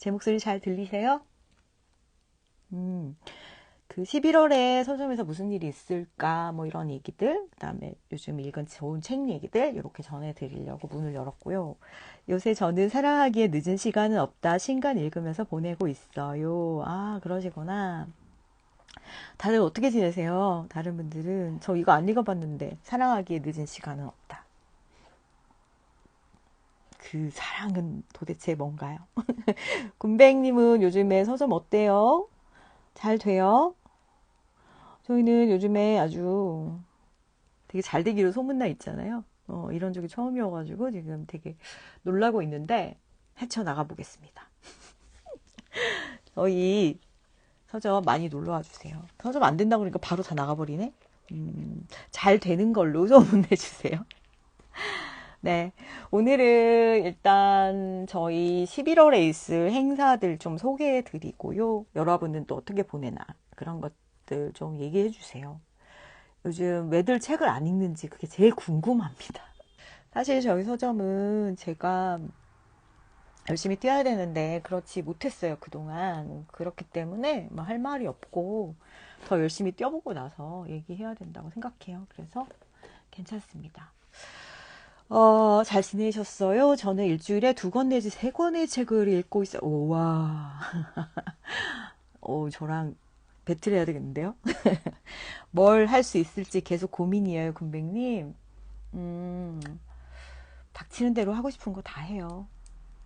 제 목소리 잘 들리세요? 그 11월에 서점에서 무슨 일이 있을까 뭐 이런 얘기들, 그다음에 요즘 읽은 좋은 책 얘기들 이렇게 전해드리려고 문을 열었고요. 요새 저는 사랑하기에 늦은 시간은 없다 신간 읽으면서 보내고 있어요. 아, 그러시구나. 다들 어떻게 지내세요? 다른 분들은 저 이거 안 읽어봤는데 사랑하기에 늦은 시간은 없다. 그 사랑은 도대체 뭔가요? 군뱅님은 요즘에 서점 어때요? 잘 돼요? 저희는 요즘에 아주 되게 잘 되기로 소문나 있잖아요. 이런 적이 처음이어가지고 지금 되게 놀라고 있는데 헤쳐나가 보겠습니다. 저희 서점 많이 놀러와 주세요. 서점 안 된다고 그러니까 바로 다 나가버리네? 잘 되는 걸로 소문내주세요. 네. 오늘은 일단 저희 11월에 있을 행사들 좀 소개해 드리고요. 여러분은 또 어떻게 보내나 그런 것들 좀 얘기해 주세요. 요즘 왜들 책을 안 읽는지 그게 제일 궁금합니다. 사실 저희 서점은 제가 열심히 뛰어야 되는데 그렇지 못했어요, 그동안. 그렇기 때문에 뭐 할 말이 없고 더 열심히 뛰어보고 나서 얘기해야 된다고 생각해요. 그래서 괜찮습니다. 잘 지내셨어요? 저는 일주일에 2권 내지 3권의 책을 읽고 있어요. 와, 저랑 배틀해야 되겠는데요? 뭘 할 수 있을지 계속 고민이에요, 군백님. 음, 닥치는 대로 하고 싶은 거 다 해요.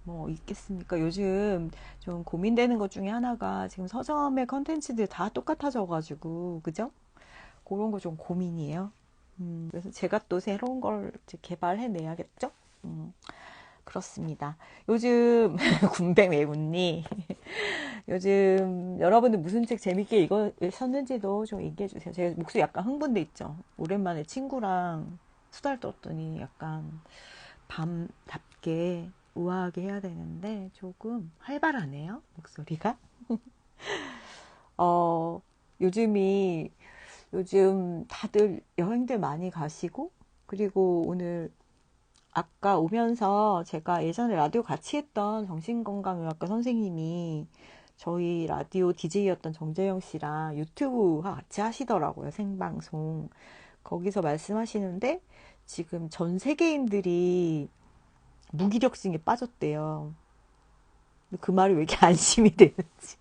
뭐 있겠습니까? 요즘 좀 고민되는 것 중에 하나가 지금 서점의 컨텐츠들 다 똑같아져가지고, 그죠? 그런 거 좀 고민이에요. 그래서 제가 또 새로운 걸 이제 개발해내야겠죠? 음, 그렇습니다. 요즘 군뱅 외운니 요즘 여러분들 무슨 책 재밌게 읽으셨는지도 좀 얘기해 주세요. 제 목소리 약간 흥분돼 있죠. 오랜만에 친구랑 수다를 떴더니 약간 밤답게 우아하게 해야 되는데 조금 활발하네요, 목소리가. 어, 요즘이 요즘 다들 여행들 많이 가시고 그리고 오늘 아까 오면서 제가 예전에 라디오 같이 했던 정신건강의학과 선생님이 저희 라디오 DJ였던 정재영 씨랑 유튜브 같이 하시더라고요. 생방송. 거기서 말씀하시는데 지금 전 세계인들이 무기력증에 빠졌대요. 그 말이 왜 이렇게 안심이 되는지.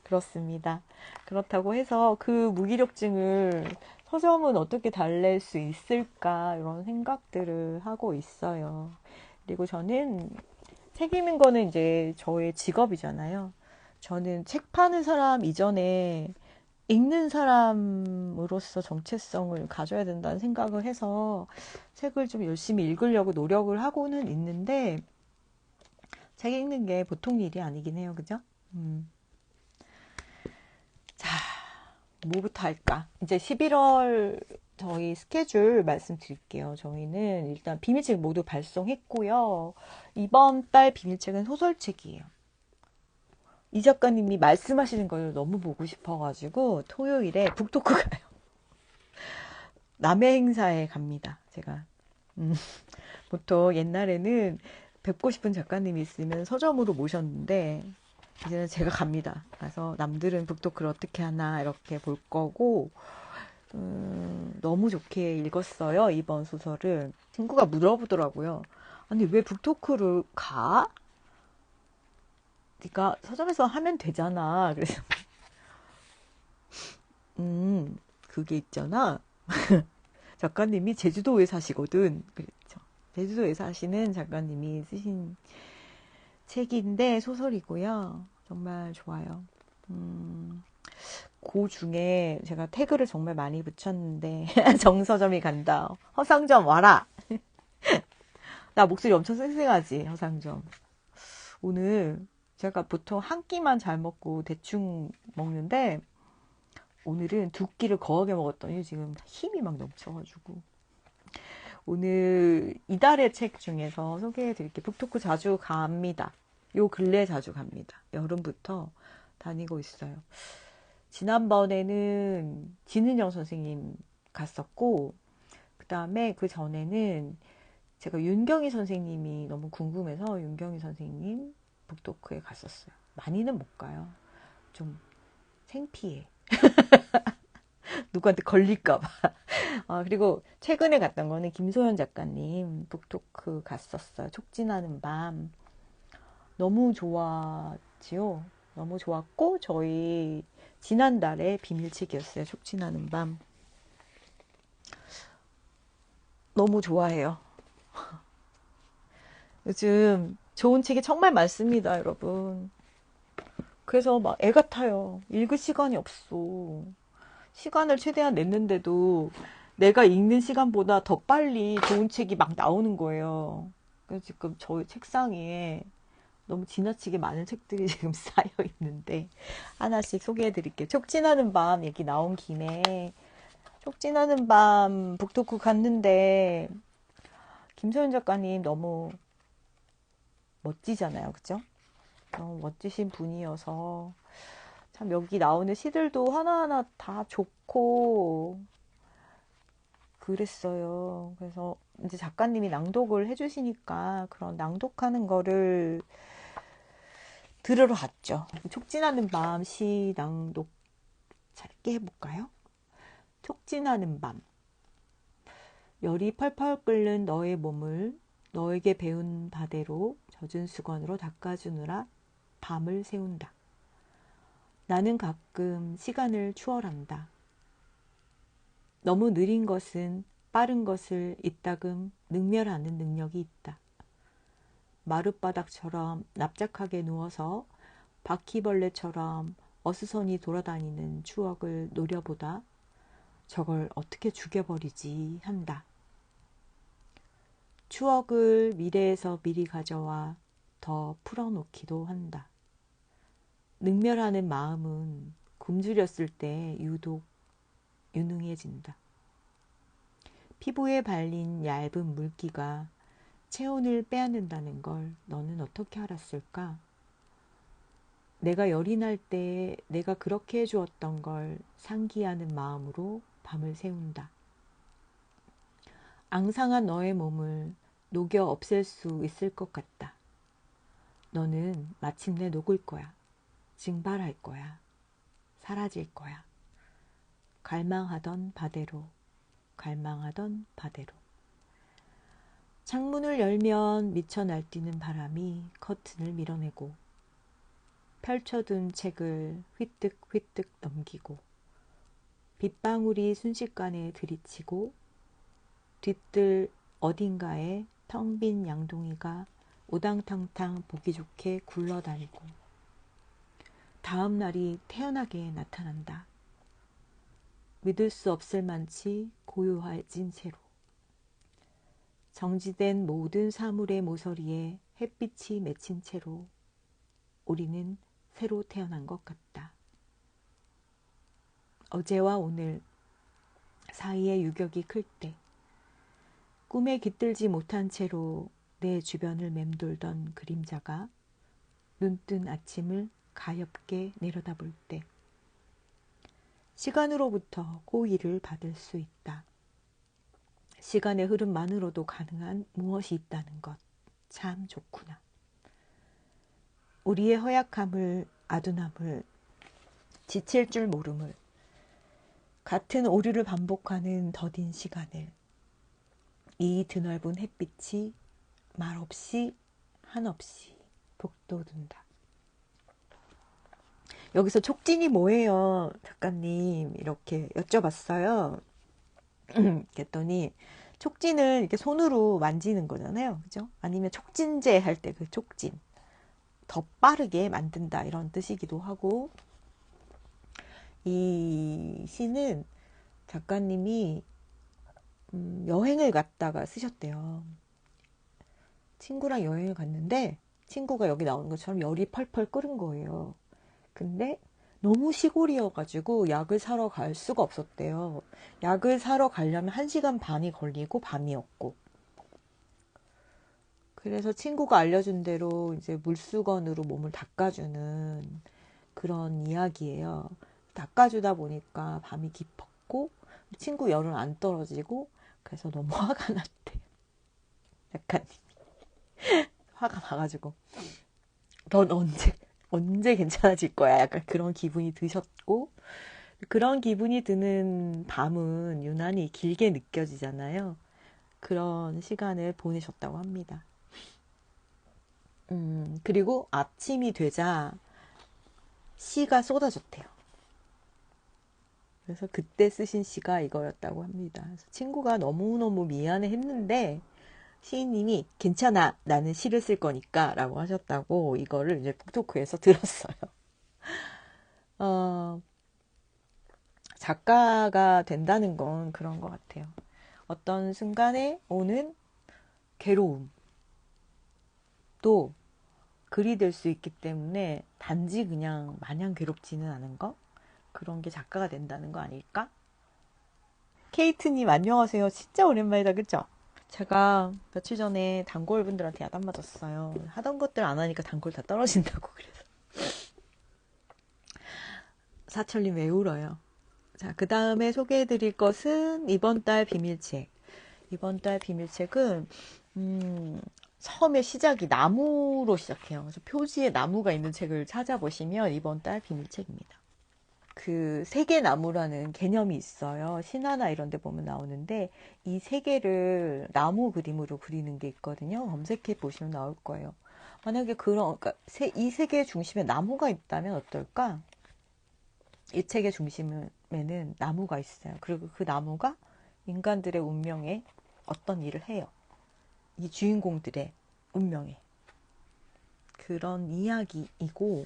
그렇습니다. 그렇다고 해서 그 무기력증을 서점은 어떻게 달랠 수 있을까 이런 생각들을 하고 있어요. 그리고 저는 책 읽는 거는 이제 저의 직업이잖아요. 저는 책 파는 사람 이전에 읽는 사람으로서 정체성을 가져야 된다는 생각을 해서 책을 좀 열심히 읽으려고 노력을 하고는 있는데 책 읽는 게 보통 일이 아니긴 해요. 그죠? 음. 자, 뭐부터 할까? 이제 11월 저희 스케줄 말씀드릴게요. 저희는 일단 비밀책 모두 발송했고요. 이번 달 비밀책은 소설책이에요. 이 작가님이 말씀하시는 걸 너무 보고 싶어가지고 토요일에 북토크 가요. 남해 행사에 갑니다. 제가 보통 옛날에는 뵙고 싶은 작가님이 있으면 서점으로 모셨는데 이제는 제가 갑니다. 그래서 남들은 북토크를 어떻게 하나 이렇게 볼 거고 너무 좋게 읽었어요. 이번 소설을. 친구가 물어보더라고요. 아니 왜 북토크를 가? 네가 서점에서 하면 되잖아. 그래서 그게 있잖아. 작가님이 제주도에 사시거든. 그랬죠. 제주도에 사시는 작가님이 쓰신 책인데 소설이고요. 정말 좋아요. 그 중에 제가 태그를 정말 많이 붙였는데 정서점이 간다. 허상점 와라. 나 목소리 엄청 쌩쌩하지, 허상점. 오늘 제가 보통 한 끼만 잘 먹고 대충 먹는데 오늘은 2끼를 거하게 먹었더니 지금 힘이 막 넘쳐가지고 오늘 이달의 책 중에서 소개해드릴게요. 북토크 자주 갑니다. 요 근래 자주 갑니다. 여름부터 다니고 있어요. 지난번에는 진은영 선생님 갔었고 그 다음에 그 전에는 제가 윤경희 선생님이 너무 궁금해서 윤경희 선생님 북토크에 갔었어요. 많이는 못 가요. 좀 생피해. 누구한테 걸릴까봐. 그리고 최근에 갔던 거는 김소연 작가님 북토크 갔었어요. 촉진하는 밤. 너무 좋았지요. 너무 좋았고, 저희 지난달에 비밀책이었어요. 촉진하는 밤. 너무 좋아해요. 요즘 좋은 책이 정말 많습니다, 여러분. 그래서 막 애 같아요. 읽을 시간이 없어. 시간을 최대한 냈는데도 내가 읽는 시간보다 더 빨리 좋은 책이 막 나오는 거예요. 그래서 지금 저희 책상에 너무 지나치게 많은 책들이 지금 쌓여 있는데 하나씩 소개해 드릴게요. 촉진하는 밤 얘기 나온 김에 촉진하는 밤 북토크 갔는데 김소연 작가님 너무 멋지잖아요. 그죠? 너무 멋지신 분이어서 참 여기 나오는 시들도 하나하나 다 좋고 그랬어요. 그래서 이제 작가님이 낭독을 해주시니까 그런 낭독하는 거를 들으러 갔죠. 촉진하는 밤 시 낭독 짧게 해볼까요? 촉진하는 밤. 열이 펄펄 끓는 너의 몸을 너에게 배운 바대로 젖은 수건으로 닦아주느라 밤을 새운다. 나는 가끔 시간을 추월한다. 너무 느린 것은 빠른 것을 이따금 능멸하는 능력이 있다. 마룻바닥처럼 납작하게 누워서 바퀴벌레처럼 어수선히 돌아다니는 추억을 노려보다 저걸 어떻게 죽여버리지 한다. 추억을 미래에서 미리 가져와 더 풀어놓기도 한다. 능멸하는 마음은 굶주렸을 때 유독 유능해진다. 피부에 발린 얇은 물기가 체온을 빼앗는다는 걸 너는 어떻게 알았을까? 내가 열이 날 때 내가 그렇게 해주었던 걸 상기하는 마음으로 밤을 새운다. 앙상한 너의 몸을 녹여 없앨 수 있을 것 같다. 너는 마침내 녹을 거야. 증발할 거야. 사라질 거야. 갈망하던 바대로, 갈망하던 바대로. 창문을 열면 미쳐 날뛰는 바람이 커튼을 밀어내고 펼쳐둔 책을 휘뜩휘뜩 넘기고 빗방울이 순식간에 들이치고 뒤뜰 어딘가에 텅 빈 양동이가 우당탕탕 보기 좋게 굴러다니고 다음 날이 태연하게 나타난다. 믿을 수 없을 만치 고요해진 채로 정지된 모든 사물의 모서리에 햇빛이 맺힌 채로 우리는 새로 태어난 것 같다. 어제와 오늘 사이의 유격이 클 때 꿈에 깃들지 못한 채로 내 주변을 맴돌던 그림자가 눈뜬 아침을 가엾게 내려다볼 때 시간으로부터 호의를 받을 수 있다. 시간의 흐름만으로도 가능한 무엇이 있다는 것 참 좋구나. 우리의 허약함을, 아둔함을, 지칠 줄 모름을, 같은 오류를 반복하는 더딘 시간을 이 드넓은 햇빛이 말없이 한없이 북돋운다. 여기서 촉진이 뭐예요? 작가님 이렇게 여쭤봤어요. 그랬더니 촉진을 이렇게 손으로 만지는 거잖아요. 그죠? 아니면 촉진제 할 때 그 촉진. 더 빠르게 만든다 이런 뜻이기도 하고 이 시는 작가님이 여행을 갔다가 쓰셨대요. 친구랑 여행을 갔는데 친구가 여기 나오는 것처럼 열이 펄펄 끓은 거예요. 근데 너무 시골이어가지고 약을 사러 갈 수가 없었대요. 약을 사러 가려면 1시간 반이 걸리고 밤이었고. 그래서 친구가 알려준 대로 이제 물수건으로 몸을 닦아주는 그런 이야기예요. 닦아주다 보니까 밤이 깊었고 친구 열은 안 떨어지고 그래서 너무 화가 났대. 약간 화가 나가지고 넌 언제 괜찮아질 거야? 약간 그런 기분이 드셨고, 그런 기분이 드는 밤은 유난히 길게 느껴지잖아요. 그런 시간을 보내셨다고 합니다. 그리고 아침이 되자 시가 쏟아졌대요. 그래서 그때 쓰신 시가 이거였다고 합니다. 그래서 친구가 너무너무 미안해 했는데, 시인님이 괜찮아, 나는 시를 쓸 거니까 라고 하셨다고 이거를 이제 북토크에서 들었어요. 어, 작가가 된다는 건 그런 것 같아요. 어떤 순간에 오는 괴로움도 글이 될 수 있기 때문에 단지 그냥 마냥 괴롭지는 않은 거? 그런 게 작가가 된다는 거 아닐까? 케이트님 안녕하세요. 진짜 오랜만이다, 그쵸? 제가 며칠 전에 단골분들한테 야단 맞았어요. 하던 것들 안 하니까 단골 다 떨어진다고. 그래서 사철님 왜 울어요? 자, 그 다음에 소개해드릴 것은 이번 달 비밀책. 이번 달 비밀책은 처음에 시작이 나무로 시작해요. 그래서 표지에 나무가 있는 책을 찾아보시면 이번 달 비밀책입니다. 그 세계나무라는 개념이 있어요. 신화나 이런 데 보면 나오는데 이 세계를 나무 그림으로 그리는 게 있거든요. 검색해 보시면 나올 거예요. 만약에 그러니까 이 세계의 중심에 나무가 있다면 어떨까? 이 책의 중심에는 나무가 있어요. 그리고 그 나무가 인간들의 운명에 어떤 일을 해요. 이 주인공들의 운명에. 그런 이야기이고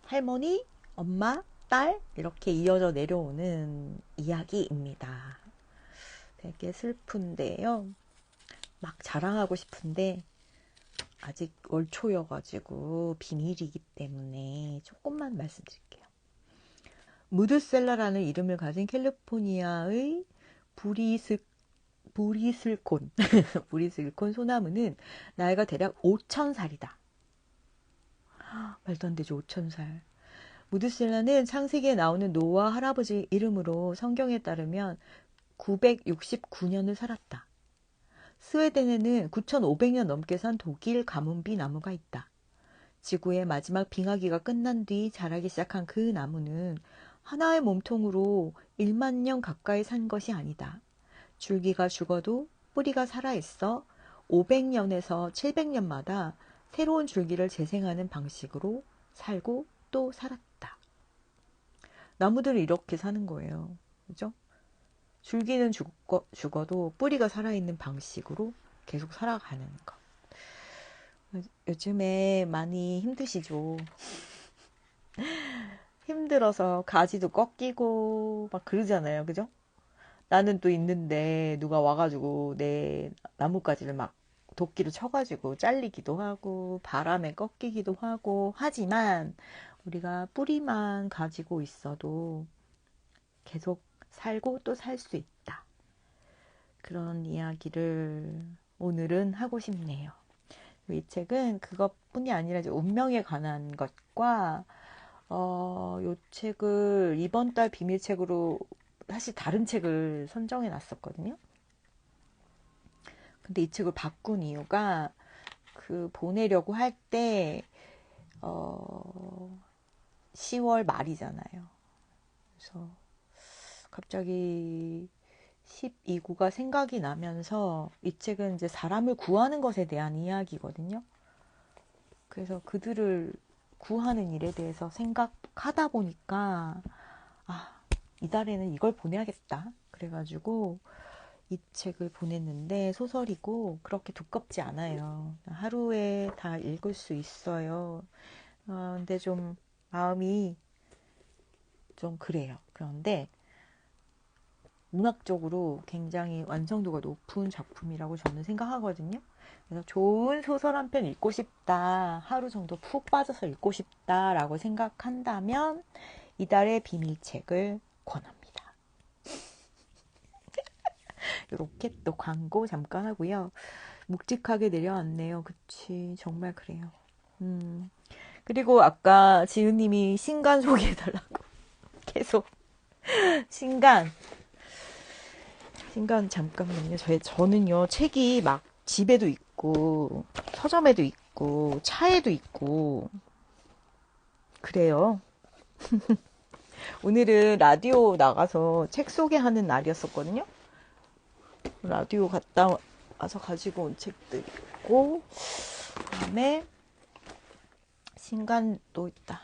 할머니, 엄마, 딸 이렇게 이어져 내려오는 이야기입니다. 되게 슬픈데요. 막 자랑하고 싶은데 아직 월초여가지고 비밀이기 때문에 조금만 말씀드릴게요. 무드셀라라는 이름을 가진 캘리포니아의 부리슬콘 부리슬콘 소나무는 나이가 대략 5,000살이다. 말도 안 되죠. 5,000살. 무드셀라는 창세기에 나오는 노아 할아버지 이름으로 성경에 따르면 969년을 살았다. 스웨덴에는 9,500년 넘게 산 독일 가문비 나무가 있다. 지구의 마지막 빙하기가 끝난 뒤 자라기 시작한 그 나무는 하나의 몸통으로 1만 년 가까이 산 것이 아니다. 줄기가 죽어도 뿌리가 살아있어 500년에서 700년마다 새로운 줄기를 재생하는 방식으로 살고 또 살았다. 나무들은 이렇게 사는 거예요. 그죠? 줄기는 죽어도 뿌리가 살아있는 방식으로 계속 살아가는 거. 요즘에 많이 힘드시죠? 힘들어서 가지도 꺾이고 막 그러잖아요. 그죠? 나는 또 있는데 누가 와가지고 내 나뭇가지를 막 도끼로 쳐가지고 잘리기도 하고 바람에 꺾이기도 하고 하지만 우리가 뿌리만 가지고 있어도 계속 살고 또 살 수 있다. 그런 이야기를 오늘은 하고 싶네요. 이 책은 그것뿐이 아니라 이제 운명에 관한 것과 이 책을 이번 달 비밀책으로 사실 다른 책을 선정해 놨었거든요. 근데 이 책을 바꾼 이유가 그 보내려고 할 때 10월 말이잖아요. 그래서 갑자기 12구가 생각이 나면서 이 책은 이제 사람을 구하는 것에 대한 이야기거든요. 그래서 그들을 구하는 일에 대해서 생각하다 보니까 이달에는 이걸 보내야겠다. 그래가지고 이 책을 보냈는데 소설이고 그렇게 두껍지 않아요. 하루에 다 읽을 수 있어요. 근데 좀 마음이 좀 그래요. 그런데 문학적으로 굉장히 완성도가 높은 작품이라고 저는 생각하거든요. 그래서 좋은 소설 한 편 읽고 싶다, 하루 정도 푹 빠져서 읽고 싶다라고 생각한다면 이달의 비밀책을 권합니다. 이렇게 또 광고 잠깐 하고요. 묵직하게 내려왔네요. 그치, 정말 그래요. 그리고 아까 지은님이 신간 소개해달라고 계속 신간 잠깐만요. 저는요 책이 막 집에도 있고 서점에도 있고 있고 차에도 있고 그래요. 오늘은 라디오 나가서 책 소개하는 날이었었거든요. 라디오 갔다 와서 가지고 온 책들 있고, 그다음에 신간도 있다.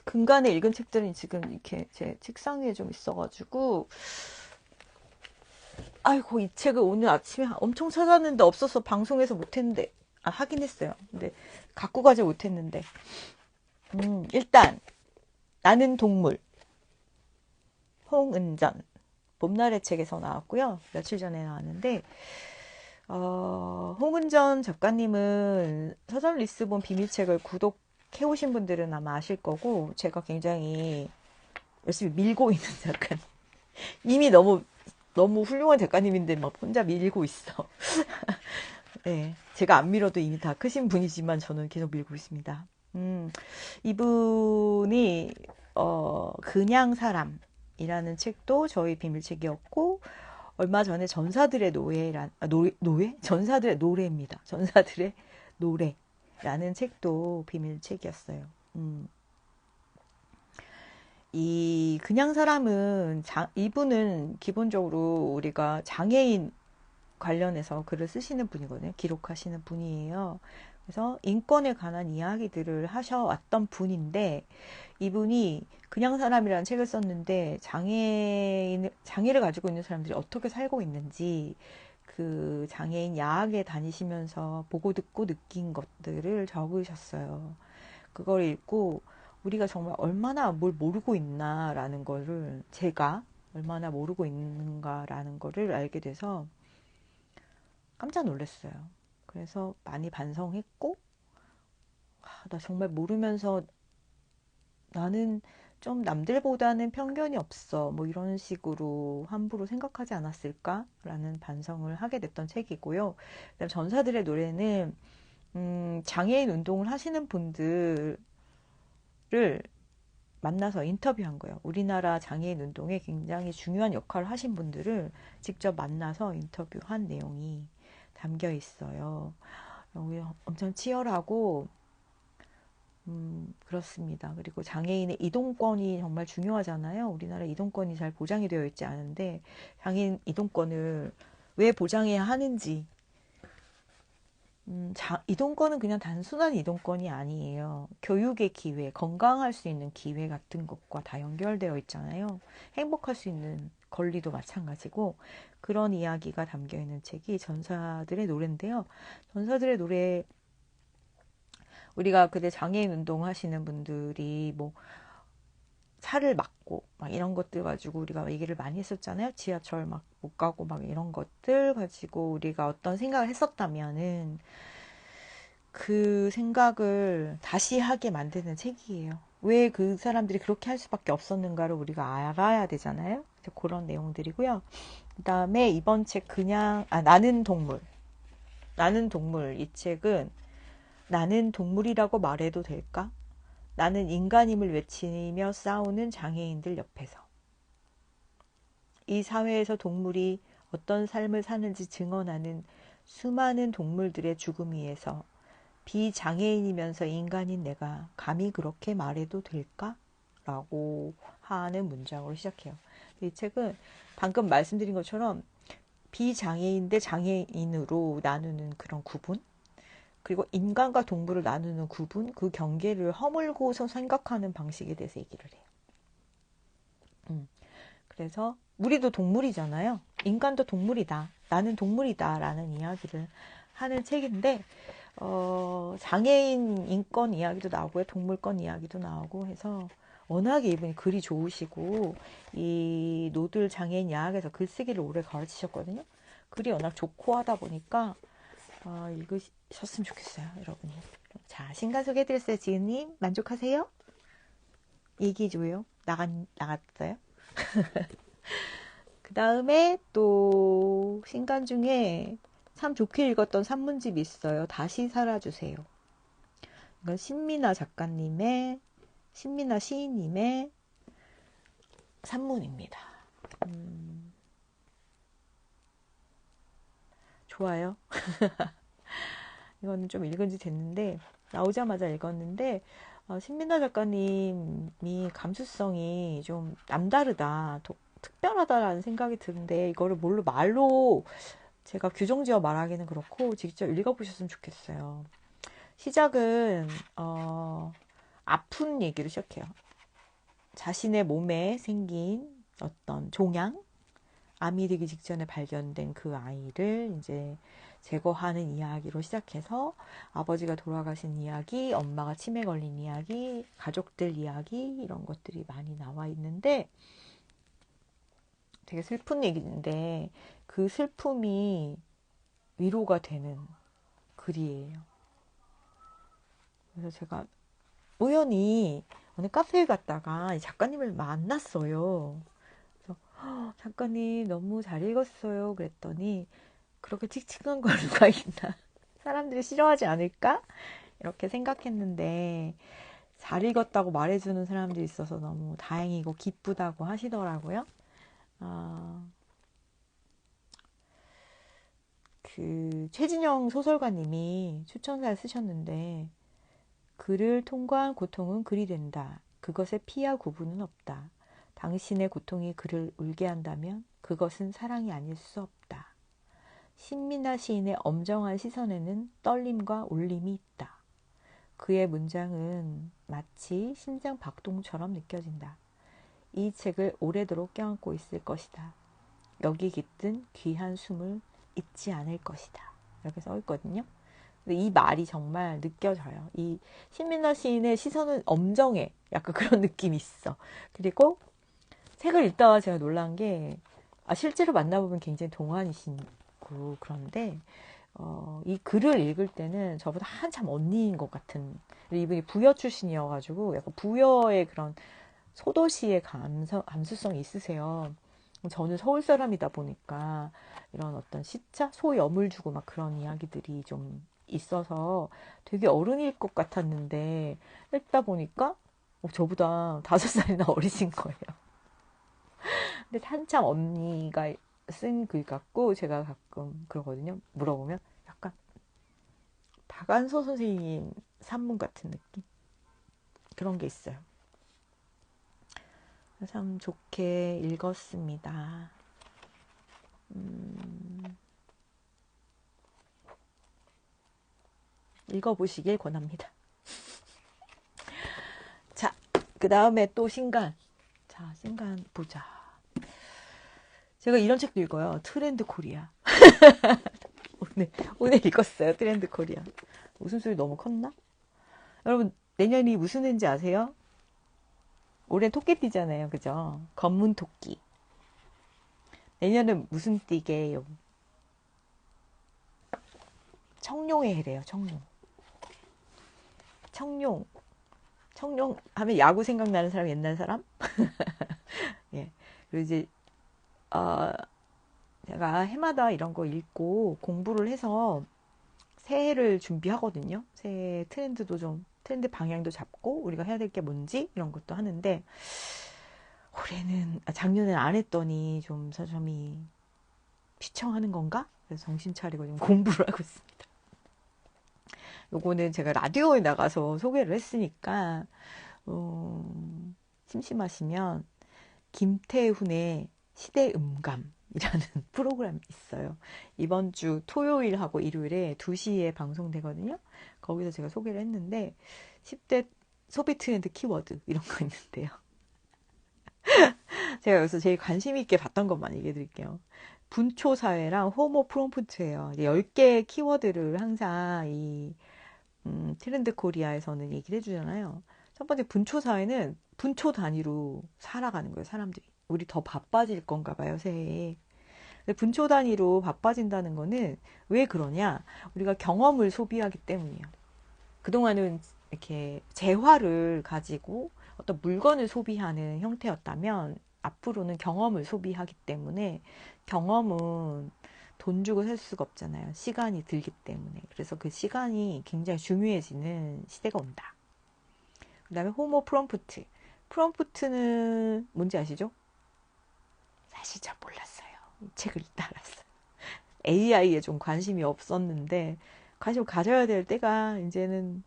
근간에 읽은 책들은 지금 이렇게 제 책상 위에 좀 있어가지고, 아이고, 이 책을 오늘 아침에 엄청 찾았는데 없어서 방송에서 못했는데, 하긴 했어요. 근데 갖고 가지 못했는데. 일단, 나는 동물. 홍은전. 봄날의 책에서 나왔고요. 며칠 전에 나왔는데, 홍은전 작가님은 서점 리스본 비밀책을 구독해오신 분들은 아마 아실 거고, 제가 굉장히 열심히 밀고 있는 작가님. 이미 너무 훌륭한 작가님인데 막 혼자 밀고 있어. 네. 제가 안 밀어도 이미 다 크신 분이지만 저는 계속 밀고 있습니다. 이분이, 그냥 사람이라는 책도 저희 비밀책이었고, 얼마 전에 전사들의 노예? 전사들의 노래입니다. 전사들의 노래라는 책도 비밀책이었어요. 이 그냥 사람은 이분은 기본적으로 우리가 장애인 관련해서 글을 쓰시는 분이거든요. 기록하시는 분이에요. 그래서 인권에 관한 이야기들을 하셔왔던 분인데 이분이 그냥 사람이라는 책을 썼는데 장애를 가지고 있는 사람들이 어떻게 살고 있는지 그 장애인 야학에 다니시면서 보고 듣고 느낀 것들을 적으셨어요. 그걸 읽고 우리가 정말 얼마나 뭘 모르고 있나라는 거를 제가 얼마나 모르고 있는가라는 거를 알게 돼서 깜짝 놀랐어요. 그래서 많이 반성했고 나 정말 모르면서 나는 좀 남들보다는 편견이 없어. 뭐 이런 식으로 함부로 생각하지 않았을까라는 반성을 하게 됐던 책이고요. 그다음 전사들의 노래는 장애인 운동을 하시는 분들을 만나서 인터뷰한 거예요. 우리나라 장애인 운동에 굉장히 중요한 역할을 하신 분들을 직접 만나서 인터뷰한 내용이 담겨 있어요. 여기 엄청 치열하고 그렇습니다. 그리고 장애인의 이동권이 정말 중요하잖아요. 우리나라 이동권이 잘 보장이 되어 있지 않은데 장애인 이동권을 왜 보장해야 하는지 이동권은 그냥 단순한 이동권이 아니에요. 교육의 기회, 건강할 수 있는 기회 같은 것과 다 연결되어 있잖아요. 행복할 수 있는 권리도 마찬가지고 그런 이야기가 담겨 있는 책이 전사들의 노래인데요. 전사들의 노래 우리가 그때 장애인 운동 하시는 분들이 뭐 차를 막고 막 이런 것들 가지고 우리가 얘기를 많이 했었잖아요. 지하철 막 못 가고 막 이런 것들 가지고 우리가 어떤 생각을 했었다면은 그 생각을 다시 하게 만드는 책이에요. 왜 그 사람들이 그렇게 할 수밖에 없었는가를 우리가 알아야 되잖아요. 그런 내용들이고요. 그 다음에 이번 책 나는 동물. 나는 동물. 이 책은 나는 동물이라고 말해도 될까? 나는 인간임을 외치며 싸우는 장애인들 옆에서. 이 사회에서 동물이 어떤 삶을 사는지 증언하는 수많은 동물들의 죽음 위에서 비장애인이면서 인간인 내가 감히 그렇게 말해도 될까? 라고 하는 문장으로 시작해요. 이 책은 방금 말씀드린 것처럼 비장애인 대 장애인으로 나누는 그런 구분, 그리고 인간과 동물을 나누는 구분, 그 경계를 허물고서 생각하는 방식에 대해서 얘기를 해요. 그래서 우리도 동물이잖아요. 인간도 동물이다. 나는 동물이다. 라는 이야기를 하는 책인데 장애인 인권 이야기도 나오고요. 동물권 이야기도 나오고 해서 워낙에 이분이 글이 좋으시고 이 노들 장애인 야학에서 글쓰기를 오래 가르치셨거든요. 글이 워낙 좋고 하다 보니까 읽으셨으면 좋겠어요. 여러분이. 자, 신간 소개해드렸어요. 지은님 만족하세요? 얘기해줘요. 나갔어요? 그 다음에 또 신간 중에 참 좋게 읽었던 산문집이 있어요. 다시 살아주세요. 이건 신민아 시인님의 산문입니다. 좋아요. 이거는 좀 읽은 지 됐는데, 나오자마자 읽었는데, 신민아 작가님이 감수성이 좀 남다르다, 특별하다라는 생각이 드는데, 이거를 말로 제가 규정지어 말하기는 그렇고, 직접 읽어보셨으면 좋겠어요. 시작은, 아픈 얘기로 시작해요. 자신의 몸에 생긴 어떤 종양, 암이 되기 직전에 발견된 그 아이를 이제 제거하는 이야기로 시작해서 아버지가 돌아가신 이야기, 엄마가 치매 걸린 이야기, 가족들 이야기 이런 것들이 많이 나와 있는데 되게 슬픈 얘기인데 그 슬픔이 위로가 되는 글이에요. 그래서 제가 우연히 어느 카페에 갔다가 이 작가님을 만났어요. 그래서 작가님 너무 잘 읽었어요. 그랬더니 그렇게 칙칙한 걸 누가 있나? 사람들이 싫어하지 않을까? 이렇게 생각했는데 잘 읽었다고 말해주는 사람들이 있어서 너무 다행이고 기쁘다고 하시더라고요. 그 최진영 소설가님이 추천사를 쓰셨는데 그를 통과한 고통은 글이 된다. 그것에 피와 구분은 없다. 당신의 고통이 그를 울게 한다면 그것은 사랑이 아닐 수 없다. 신민아 시인의 엄정한 시선에는 떨림과 울림이 있다. 그의 문장은 마치 심장 박동처럼 느껴진다. 이 책을 오래도록 껴안고 있을 것이다. 여기 깃든 귀한 숨을 잊지 않을 것이다. 이렇게 써 있거든요. 근데 이 말이 정말 느껴져요. 이 신민아 시인의 시선은 엄정해. 약간 그런 느낌이 있어. 그리고 책을 읽다가 제가 놀란 게 실제로 만나보면 굉장히 동안이시고 그런데 이 글을 읽을 때는 저보다 한참 언니인 것 같은 이분이 부여 출신이어가지고 약간 부여의 그런 소도시의 감수성이 있으세요. 저는 서울 사람이다 보니까 이런 어떤 시차, 소염을 주고 막 그런 이야기들이 좀 있어서 되게 어른일 것 같았는데 읽다 보니까 저보다 5살이나 어리신 거예요. 근데 한참 언니가 쓴 글 같고 제가 가끔 그러거든요. 물어보면 약간 박안서 선생님 산문 같은 느낌? 그런 게 있어요. 참 좋게 읽었습니다. 읽어보시길 권합니다. 자, 그 다음에 또 신간. 자, 신간 보자. 제가 이런 책도 읽어요. 트렌드 코리아. 오늘 읽었어요. 트렌드 코리아. 웃음소리 너무 컸나? 여러분, 내년이 무슨 해인지 아세요? 올해 토끼띠잖아요. 그죠? 검문 토끼. 내년은 무슨 띠게요? 청룡의 해래요. 청룡. 청룡. 청룡 하면 야구 생각나는 사람 옛날 사람? 예. 그리고 이제 제가 해마다 이런 거 읽고 공부를 해서 새해를 준비하거든요. 새해 트렌드 방향도 잡고 우리가 해야 될 게 뭔지 이런 것도 하는데 올해는 작년엔 안 했더니 좀 서점이 피청하는 건가? 그래서 정신 차리고 좀 공부를 하고 있습니다. 요거는 제가 라디오에 나가서 소개를 했으니까 심심하시면 김태훈의 시대음감이라는 프로그램이 있어요. 이번 주 토요일하고 일요일에 2시에 방송되거든요. 거기서 제가 소개를 했는데 10대 소비 트렌드 키워드 이런 거 있는데요. 제가 여기서 제일 관심 있게 봤던 것만 얘기해 드릴게요. 분초 사회랑 호모 프롬프트예요. 10개의 키워드를 항상 이 트렌드 코리아에서는 얘기를 해주잖아요. 첫 번째 분초 사회는 분초 단위로 살아가는 거예요. 사람들이. 우리 더 바빠질 건가 봐요. 새해에. 분초 단위로 바빠진다는 거는 왜 그러냐? 우리가 경험을 소비하기 때문이에요. 그동안은 이렇게 재화를 가지고 어떤 물건을 소비하는 형태였다면 앞으로는 경험을 소비하기 때문에 경험은 돈 주고 살 수가 없잖아요. 시간이 들기 때문에. 그래서 그 시간이 굉장히 중요해지는 시대가 온다. 그 다음에 호모 프롬프트. 프롬프트는 뭔지 아시죠? 사실 잘 몰랐어요. 이 책을 읽다 알았어요. AI에 좀 관심이 없었는데 관심 가져야 될 때가 이제는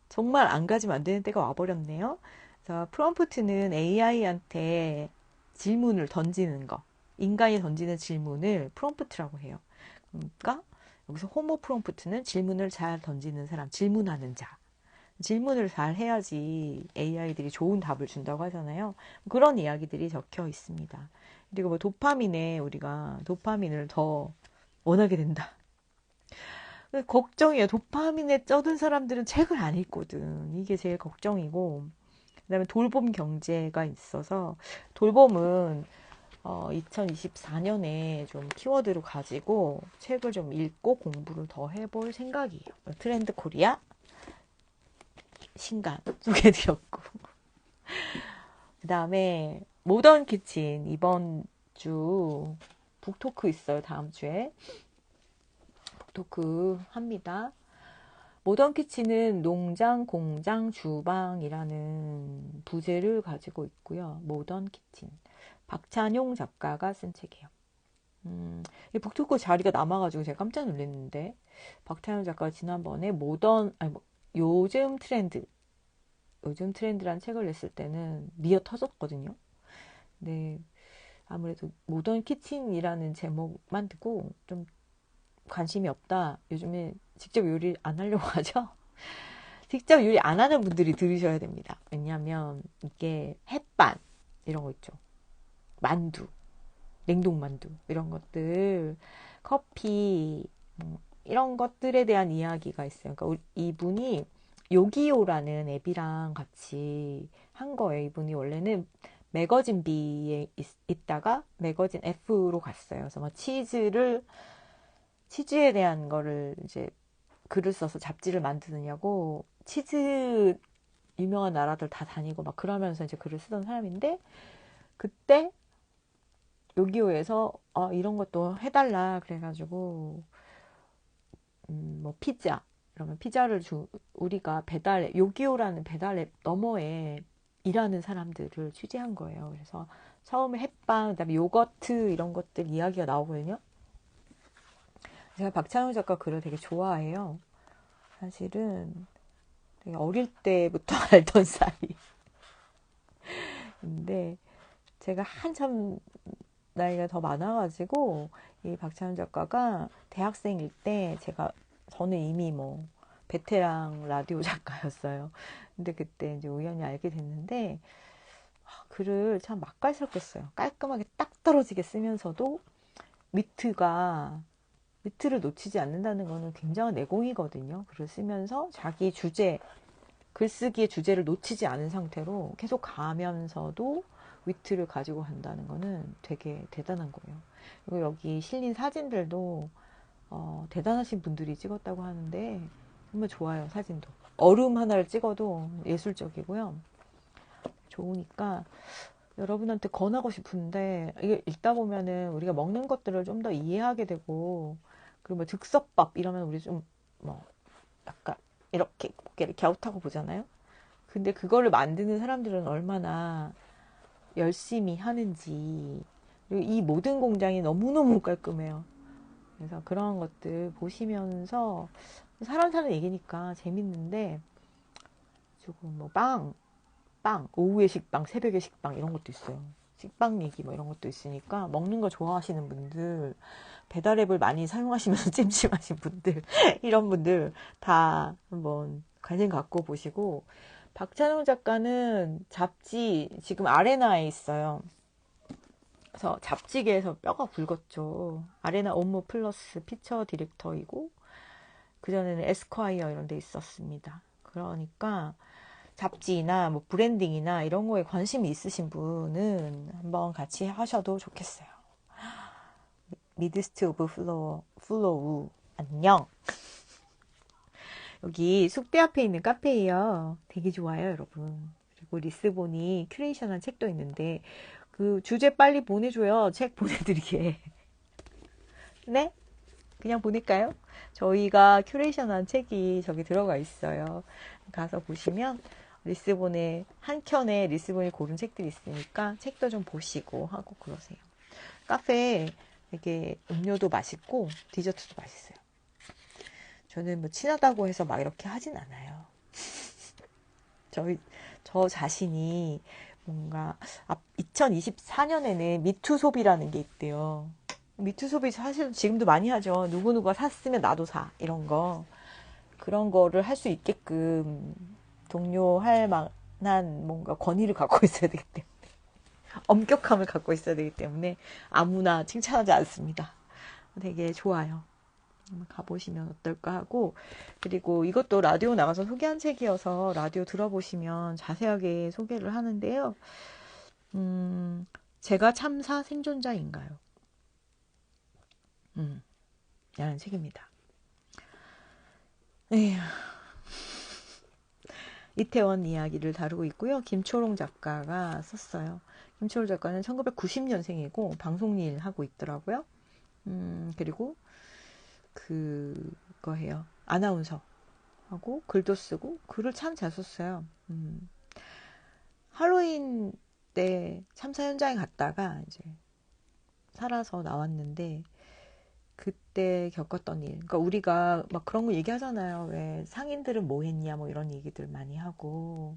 정말 안 가지면 안 되는 때가 와버렸네요. 그래서 프롬프트는 AI한테 질문을 던지는 거, 인간이 던지는 질문을 프롬프트라고 해요. 그러니까 여기서 호모 프롬프트는 질문을 잘 던지는 사람, 질문하는 자. 질문을 잘 해야지 AI들이 좋은 답을 준다고 하잖아요. 그런 이야기들이 적혀 있습니다. 그리고 뭐 도파민에 우리가 도파민을 더 원하게 된다. 걱정이에요. 도파민에 쩌든 사람들은 책을 안 읽거든. 이게 제일 걱정이고, 그다음에 돌봄 경제가 있어서 돌봄은 2024년에 좀 키워드로 가지고 책을 좀 읽고 공부를 더 해볼 생각이에요. 트렌드 코리아 신간 소개해드렸고, 그다음에 모던 키친 이번 주 북토크 있어요. 다음 주에 북토크 합니다. 모던 키친은 농장, 공장, 주방이라는 부제를 가지고 있고요. 모던 키친. 박찬용 작가가 쓴 책이에요. 이 북토크 자리가 남아가지고 제가 깜짝 놀랐는데, 박찬용 작가가 지난번에 요즘 트렌드란 책을 냈을 때는 미어 터졌거든요. 근데 아무래도 모던 키친이라는 제목만 듣고 좀 관심이 없다. 요즘에 직접 요리 안 하려고 하죠? 직접 요리 안 하는 분들이 들으셔야 됩니다. 왜냐하면 이게 햇반 이런 거 있죠. 만두, 냉동 만두 이런 것들, 커피 이런 것들에 대한 이야기가 있어요. 그러니까 이분이 요기요라는 앱이랑 같이 한 거예요. 이분이 원래는 매거진 B에 있다가 매거진 F로 갔어요. 그래서 뭐 치즈에 대한 거를 이제 글을 써서 잡지를 만드느냐고 치즈 유명한 나라들 다 다니고 막 그러면서 이제 글을 쓰던 사람인데, 그때 요기요에서 이런 것도 해달라 그래가지고 뭐 피자 이러면 피자를 우리가 배달앱 요기요라는 배달앱 너머에 일하는 사람들을 취재한 거예요. 그래서 처음에 햇반, 그다음에 요거트 이런 것들 이야기가 나오거든요. 제가 박찬호 작가 글을 되게 좋아해요. 사실은 되게 어릴 때부터 알던 사이. 근데 제가 한참 나이가 더 많아가지고 이 박찬호 작가가 대학생일 때 저는 이미 뭐 베테랑 라디오 작가였어요. 근데 그때 이제 우연히 알게 됐는데 글을 참 맛깔스럽게 써요. 깔끔하게 딱 떨어지게 쓰면서도 위트를 놓치지 않는다는 거는 굉장한 내공이거든요. 글을 쓰면서 자기 글쓰기의 주제를 놓치지 않은 상태로 계속 가면서도 위트를 가지고 간다는 거는 되게 대단한 거예요. 그리고 여기 실린 사진들도 대단하신 분들이 찍었다고 하는데 정말 좋아요. 사진도 얼음 하나를 찍어도 예술적이고요. 좋으니까 여러분한테 권하고 싶은데, 이게 읽다 보면은 우리가 먹는 것들을 좀 더 이해하게 되고, 그리고 뭐 즉석밥 이러면 우리 좀 뭐 약간 이렇게 고개를 갸웃하고 보잖아요. 근데 그거를 만드는 사람들은 얼마나 열심히 하는지, 그리고 이 모든 공장이 너무너무 깔끔해요. 그래서 그런 것들 보시면서 사람 사는 얘기니까 재밌는데, 조금 뭐 오후에 식빵, 새벽에 식빵 이런 것도 있어요. 식빵 얘기 뭐 이런 것도 있으니까 먹는 거 좋아하시는 분들, 배달앱을 많이 사용하시면서 찜찜하신 분들, 이런 분들 다 한번 관심 갖고 보시고, 박찬호 작가는 잡지 지금 아레나에 있어요. 그래서 잡지계에서 뼈가 굵었죠. 아레나 업무 플러스 피처 디렉터이고, 그전에는 에스콰이어 이런 데 있었습니다. 그러니까 잡지나 뭐 브랜딩이나 이런 거에 관심이 있으신 분은 한번 같이 하셔도 좋겠어요. 미드스트 오브 플로우 안녕. 여기 숙대 앞에 있는 카페예요. 되게 좋아요, 여러분. 그리고 리스본이 큐레이션한 책도 있는데 그 주제 빨리 보내줘요. 책 보내드리게. 네? 그냥 보낼까요? 저희가 큐레이션한 책이 저기 들어가 있어요. 가서 보시면 리스본에 한 켠에 리스본이 고른 책들이 있으니까 책도 좀 보시고 하고 그러세요. 카페 되게 음료도 맛있고 디저트도 맛있어요. 저는 뭐 친하다고 해서 막 이렇게 하진 않아요. 저 자신이 뭔가 2024년에는 미투 소비라는 게 있대요. 미투 소비 사실 지금도 많이 하죠. 누구누가 샀으면 나도 사. 이런 거. 그런 거를 할 수 있게끔 독려할 만한 뭔가 권위를 갖고 있어야 되기 때문에. 엄격함을 갖고 있어야 되기 때문에 아무나 칭찬하지 않습니다. 되게 좋아요. 한번 가보시면 어떨까 하고, 그리고 이것도 라디오 나가서 소개한 책이어서 라디오 들어보시면 자세하게 소개를 하는데요. 제가 참사 생존자인가요? 라는 책입니다. 에휴, 이태원 이야기를 다루고 있고요. 김초롱 작가가 썼어요. 김초롱 작가는 1990년생이고 방송일 하고 있더라고요. 그리고 그거 해요. 아나운서 하고 글도 쓰고 글을 참 잘 썼어요. 할로윈 때 참사 현장에 갔다가 이제 살아서 나왔는데 그때 겪었던 일. 그러니까 우리가 막 그런 거 얘기하잖아요. 왜 상인들은 뭐 했냐 뭐 이런 얘기들 많이 하고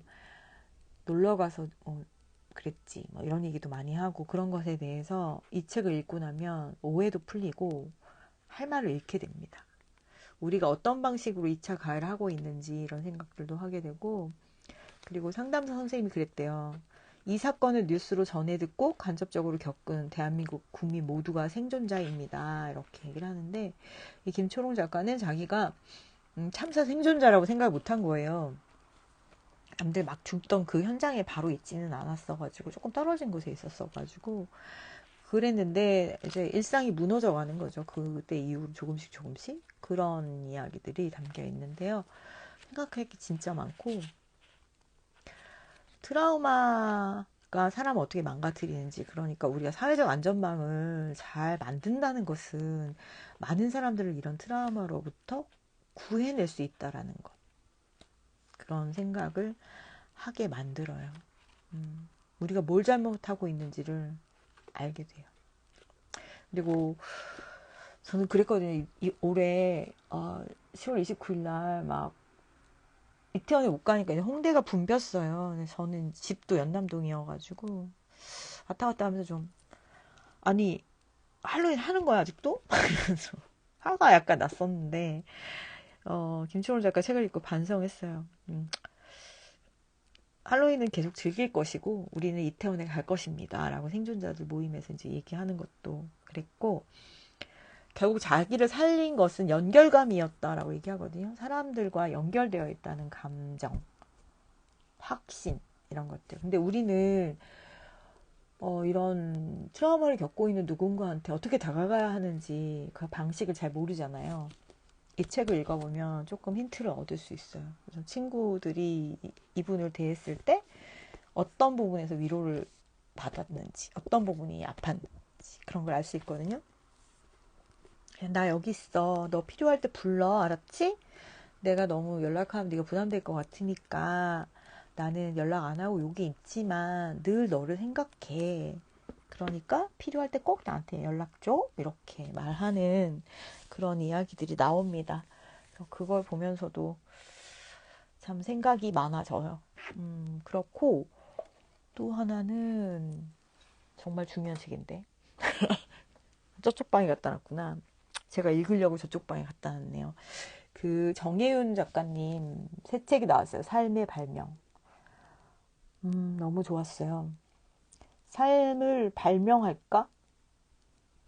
놀러 가서 그랬지 뭐 이런 얘기도 많이 하고 그런 것에 대해서 이 책을 읽고 나면 오해도 풀리고 할 말을 잃게 됩니다. 우리가 어떤 방식으로 2차 가해를 하고 있는지 이런 생각들도 하게 되고, 그리고 상담사 선생님이 그랬대요. 이 사건을 뉴스로 전해 듣고 간접적으로 겪은 대한민국 국민 모두가 생존자입니다. 이렇게 얘기를 하는데, 이 김초롱 작가는 자기가 참사 생존자라고 생각을 못한 거예요. 남들 막 죽던 그 현장에 바로 있지는 않았어가지고 조금 떨어진 곳에 있었어가지고 그랬는데 이제 일상이 무너져가는 거죠. 그때 이후로 조금씩 조금씩 그런 이야기들이 담겨 있는데요. 생각할 게 진짜 많고 트라우마가 사람을 어떻게 망가뜨리는지, 그러니까 우리가 사회적 안전망을 잘 만든다는 것은 많은 사람들을 이런 트라우마로부터 구해낼 수 있다라는 것, 그런 생각을 하게 만들어요. 우리가 뭘 잘못하고 있는지를 알게 돼요. 그리고 저는 그랬거든요. 올해 10월 29일 날 막 이태원에 못 가니까 이제 홍대가 붐볐어요. 근데 저는 집도 연남동이어가지고 왔다 갔다 하면서 좀, 아니 할로윈 하는 거야 아직도? 그래서 화가 약간 났었는데 김초롱 작가 책을 읽고 반성했어요. 할로윈은 계속 즐길 것이고 우리는 이태원에 갈 것입니다 라고 생존자들 모임에서 이제 얘기하는 것도 그랬고, 결국 자기를 살린 것은 연결감이었다라고 얘기하거든요. 사람들과 연결되어 있다는 감정, 확신, 이런 것들. 근데 우리는 이런 트라우마를 겪고 있는 누군가한테 어떻게 다가가야 하는지 그 방식을 잘 모르잖아요. 이 책을 읽어보면 조금 힌트를 얻을 수 있어요. 그래서 친구들이 이분을 대했을 때 어떤 부분에서 위로를 받았는지, 어떤 부분이 아팠는지 그런 걸 알 수 있거든요. 나 여기 있어. 너 필요할 때 불러. 알았지? 내가 너무 연락하면 네가 부담될 것 같으니까 나는 연락 안 하고 여기 있지만 늘 너를 생각해. 그러니까 필요할 때 꼭 나한테 연락 줘. 이렇게 말하는 그런 이야기들이 나옵니다. 그래서 그걸 보면서도 참 생각이 많아져요. 그렇고 또 하나는 정말 중요한 책인데 저쪽 방에 갖다 놨구나. 제가 읽으려고 저쪽 방에 갖다 놨네요. 그 정혜윤 작가님 새 책이 나왔어요. 삶의 발명. 너무 좋았어요. 삶을 발명할까?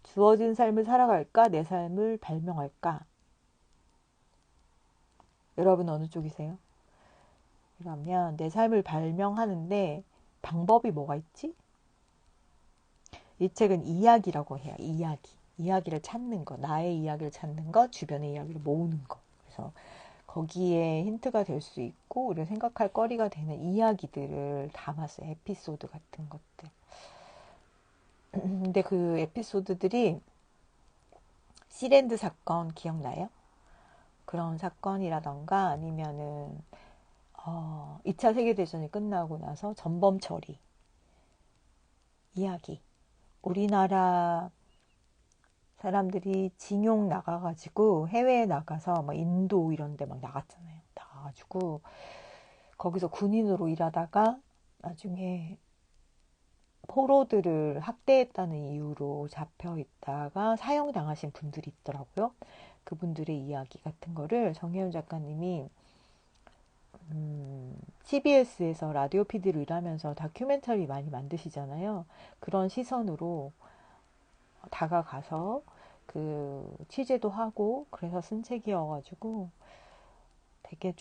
주어진 삶을 살아갈까? 내 삶을 발명할까? 여러분 어느 쪽이세요? 그러면 내 삶을 발명하는데 방법이 뭐가 있지? 이 책은 이야기라고 해요. 이야기. 이야기를 찾는 거. 나의 이야기를 찾는 거. 주변의 이야기를 모으는 거. 그래서 거기에 힌트가 될 수 있고 우리가 생각할 거리가 되는 이야기들을 담았어요. 에피소드 같은 것들. 근데 그 에피소드들이 시랜드 사건 기억나요? 그런 사건이라던가 아니면은 2차 세계대전이 끝나고 나서 전범 처리 이야기. 우리나라 사람들이 징용 나가가지고 해외에 나가서 막 인도 이런 데 막 나갔잖아요. 나가가지고 거기서 군인으로 일하다가 나중에 포로들을 학대했다는 이유로 잡혀 있다가 사형당하신 분들이 있더라고요. 그분들의 이야기 같은 거를 정혜연 작가님이 CBS에서 라디오 PD로 일하면서 다큐멘터리 많이 만드시잖아요. 그런 시선으로 다가가서 그 취재도 하고 그래서 쓴 책이어가지고 되게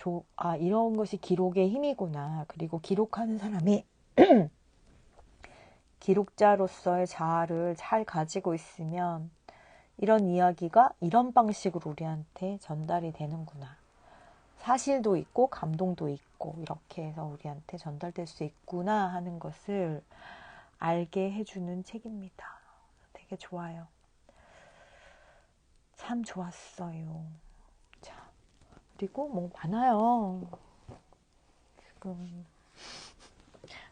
이런 것이 기록의 힘이구나. 그리고 기록하는 사람이 기록자로서의 자아를 잘 가지고 있으면 이런 이야기가 이런 방식으로 우리한테 전달이 되는구나. 사실도 있고 감동도 있고 이렇게 해서 우리한테 전달될 수 있구나 하는 것을 알게 해주는 책입니다. 되게 좋아요. 참 좋았어요. 자, 그리고 뭐 많아요. 지금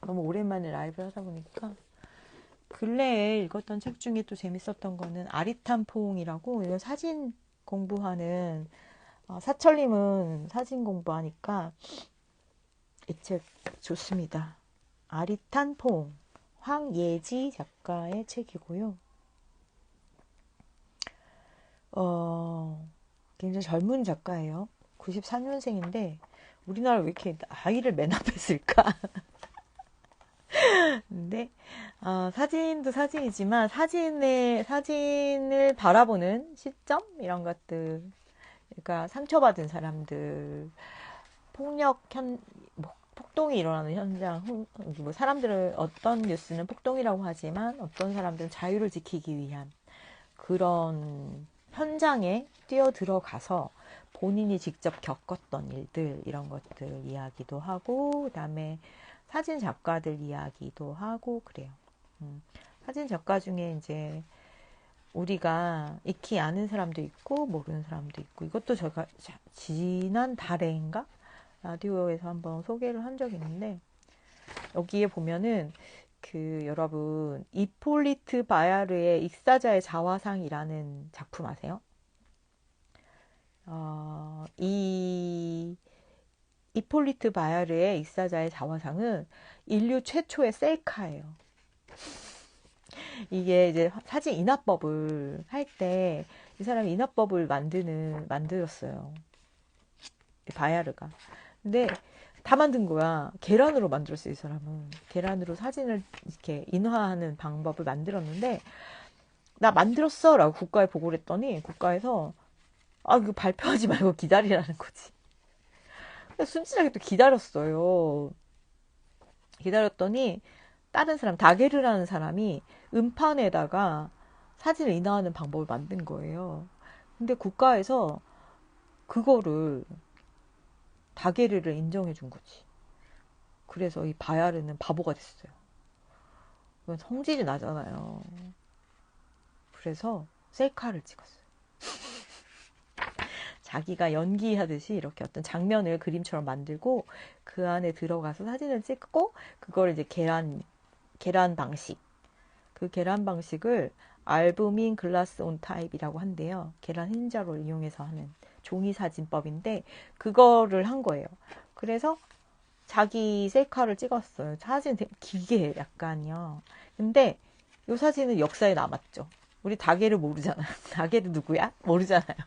너무 오랜만에 라이브를 하다 보니까 근래에 읽었던 책 중에 또 재밌었던 거는 아리탄퐁이라고, 이건 사진 공부하는 사철님은 사진 공부하니까 이 책 좋습니다. 아리탄퐁, 황예지 작가의 책이고요. 굉장히 젊은 작가예요. 94년생인데 우리나라 왜 이렇게 아이를 맨 앞에 쓸까? 근데 사진도 사진이지만 사진을 바라보는 시점 이런 것들, 그러니까 상처받은 사람들, 폭동이 일어나는 현장, 뭐 사람들을 어떤 뉴스는 폭동이라고 하지만 어떤 사람들은 자유를 지키기 위한 그런 현장에 뛰어 들어가서 본인이 직접 겪었던 일들 이런 것들 이야기도 하고, 그다음에 사진 작가들 이야기도 하고 그래요. 사진 작가 중에 이제 우리가 익히 아는 사람도 있고 모르는 사람도 있고, 이것도 제가 지난 달에인가 라디오에서 한번 소개를 한 적이 있는데, 여기에 보면은 여러분 이폴리트 바야르의 익사자의 자화상이라는 작품 아세요? 이 이폴리트 바야르의 익사자의 자화상은 인류 최초의 셀카예요. 이게 이제 사진 인화법을 할 때 이 사람이 인화법을 만들었어요. 바야르가. 근데 다 만든 거야. 계란으로 만들었어요, 이 사람은. 계란으로 사진을 이렇게 인화하는 방법을 만들었는데, 나 만들었어! 라고 국가에 보고를 했더니, 국가에서, 이거 발표하지 말고 기다리라는 거지. 순진하게 또 기다렸어요. 기다렸더니, 다른 사람, 다게르라는 사람이 음판에다가 사진을 인화하는 방법을 만든 거예요. 근데 국가에서 그거를 다게르를 인정해 준 거지. 그래서 이 바야르는 바보가 됐어요. 이건 성질이 나잖아요. 그래서 셀카를 찍었어요. 자기가 연기하듯이 이렇게 어떤 장면을 그림처럼 만들고 그 안에 들어가서 사진을 찍고, 그걸 이제 계란 방식, 그 계란 방식을 알부민 글라스 온 타입이라고 한대요. 계란 흰자를 이용해서 하는 종이 사진법인데 그거를 한 거예요. 그래서 자기 셀카를 찍었어요. 사진 되게 기괴해 약간요. 근데 이 사진은 역사에 남았죠. 우리 다게를 모르잖아요. 다게를 누구야? 모르잖아요.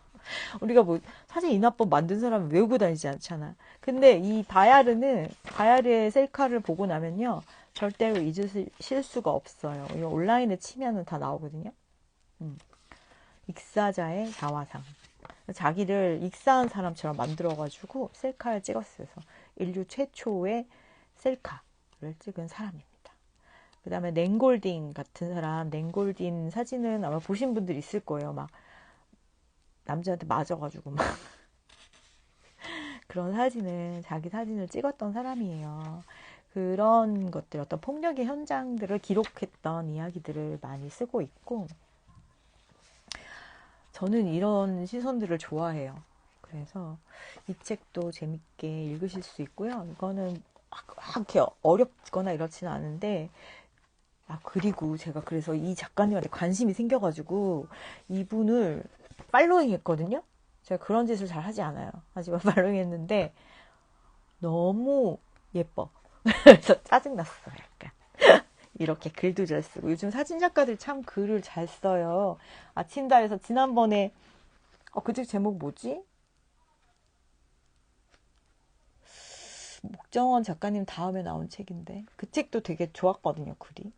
우리가 뭐 사진 인화법 만든 사람은 외우고 다니지 않잖아. 근데 이 바야르의 셀카를 보고 나면요, 절대로 잊으실 수가 없어요. 이거 온라인에 치면은 다 나오거든요. 익사자의 자화상. 자기를 익사한 사람처럼 만들어가지고 셀카를 찍었어요. 그래서 인류 최초의 셀카를 찍은 사람입니다. 그 다음에 랭골딩 같은 사람, 랭골딩 사진은 아마 보신 분들 있을 거예요. 막 남자한테 맞아가지고 막 그런 자기 사진을 찍었던 사람이에요. 그런 것들, 어떤 폭력의 현장들을 기록했던 이야기들을 많이 쓰고 있고, 저는 이런 시선들을 좋아해요. 그래서 이 책도 재밌게 읽으실 수 있고요. 이거는 막 이렇게 어렵거나 이렇지는 않은데, 아, 그리고 제가 그래서 이 작가님한테 관심이 생겨가지고 이분을 팔로잉 했거든요. 제가 그런 짓을 잘 하지 않아요. 하지만 팔로잉 했는데 너무 예뻐. 그래서 짜증났어요, 약간. 이렇게 글도 잘 쓰고. 요즘 사진작가들 참 글을 잘 써요. 아친다에서 지난번에, 그 책 제목 뭐지? 목정원 작가님 다음에 나온 책인데. 그 책도 되게 좋았거든요, 글이.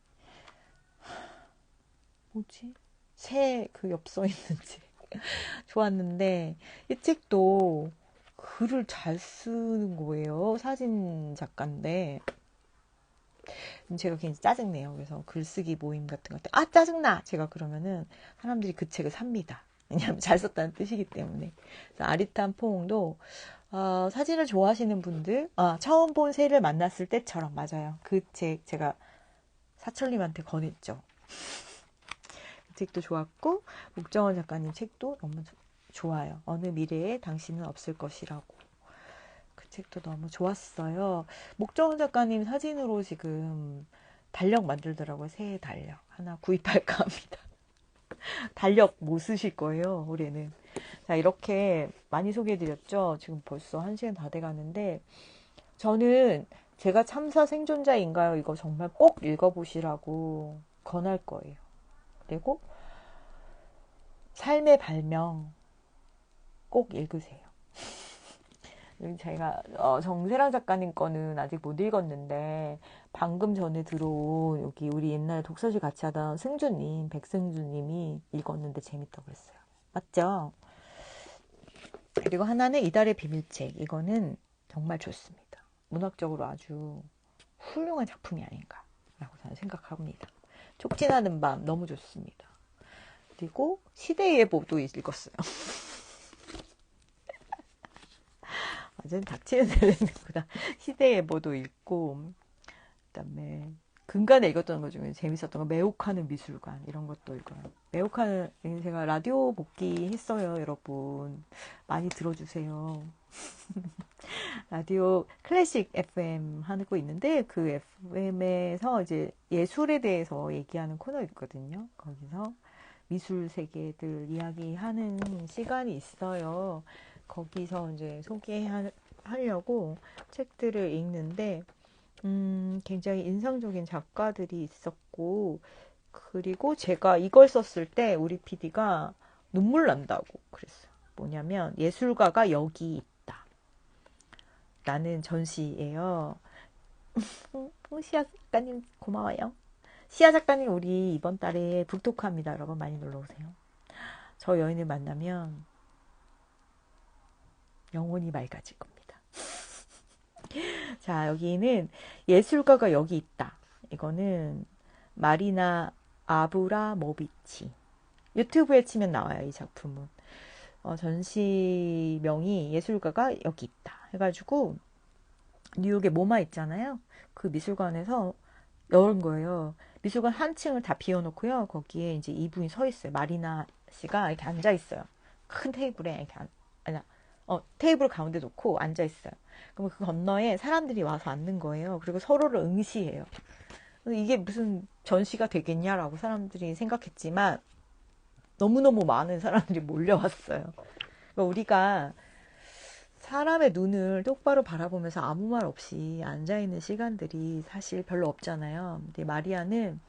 뭐지? 새 그 엽서 있는 책. 좋았는데, 이 책도 글을 잘 쓰는 거예요. 사진 작가인데. 제가 굉장히 짜증내요. 그래서 글쓰기 모임 같은 것 때, 짜증나! 제가 그러면은 사람들이 그 책을 삽니다. 왜냐하면 잘 썼다는 뜻이기 때문에. 그래서 아리탄 포옹도, 사진을 좋아하시는 분들, 처음 본 새를 만났을 때처럼, 맞아요. 그 책 제가 사철님한테 권했죠. 그 책도 좋았고, 목정원 작가님 책도 너무 좋아요. 어느 미래에 당신은 없을 것이라고. 그 책도 너무 좋았어요. 목정원 작가님 사진으로 지금 달력 만들더라고요. 새해 달력. 하나 구입할까 합니다. 달력 뭐 쓰실 거예요, 올해는. 자, 이렇게 많이 소개해드렸죠. 지금 벌써 1시간 다 돼가는데, 저는 제가 참사 생존자인가요? 이거 정말 꼭 읽어보시라고 권할 거예요. 그리고 삶의 발명 꼭 읽으세요. 제가 정세랑 작가님 거는 아직 못 읽었는데 방금 전에 들어온 여기 우리 옛날에 독서실 같이 하던 승주님, 백승주님이 읽었는데 재밌다고 그랬어요. 맞죠? 그리고 하나는 이달의 비밀책. 이거는 정말 좋습니다. 문학적으로 아주 훌륭한 작품이 아닌가라고 저는 생각합니다. 촉진하는 밤 너무 좋습니다. 그리고 시대예보도 읽었어요. 완전 닥치는 델레는구나. 시대예보도 읽고, 그다음에 근간에 읽었던 것 중에 재밌었던 거 매혹하는 미술관 이런 것도 읽어요. 매혹하는 제가 라디오 복귀했어요, 여러분. 많이 들어주세요. 라디오 클래식 FM 하고 있는데 그 FM에서 이제 예술에 대해서 얘기하는 코너 있거든요. 거기서 미술 세계들 이야기하는 시간이 있어요. 거기서 이제 소개하려고 책들을 읽는데, 굉장히 인상적인 작가들이 있었고, 그리고 제가 이걸 썼을 때 우리 PD가 눈물 난다고 그랬어요. 뭐냐면, 예술가가 여기 있다. 라는 전시예요. 시아 작가님 고마워요. 시아 작가님 우리 이번 달에 북토크합니다. 여러분 많이 놀러오세요. 저 여인을 만나면 영혼이 맑아질 겁니다. 자, 여기는 예술가가 여기 있다. 이거는 마리나 아브라모비치. 유튜브에 치면 나와요, 이 작품은. 전시명이 예술가가 여기 있다. 해가지고 뉴욕에 모마 있잖아요. 그 미술관에서 열은 거예요. 미술관 한 층을 다 비워놓고요. 거기에 이제 이분이 서 있어요. 마리나 씨가 이렇게 앉아 있어요. 큰 테이블에 이렇게 테이블 가운데 놓고 앉아 있어요. 그럼 그 건너에 사람들이 와서 앉는 거예요. 그리고 서로를 응시해요. 이게 무슨 전시가 되겠냐라고 사람들이 생각했지만 너무너무 많은 사람들이 몰려왔어요. 그러니까 우리가 사람의 눈을 똑바로 바라보면서 아무 말 없이 앉아있는 시간들이 사실 별로 없잖아요. 근데 마리아는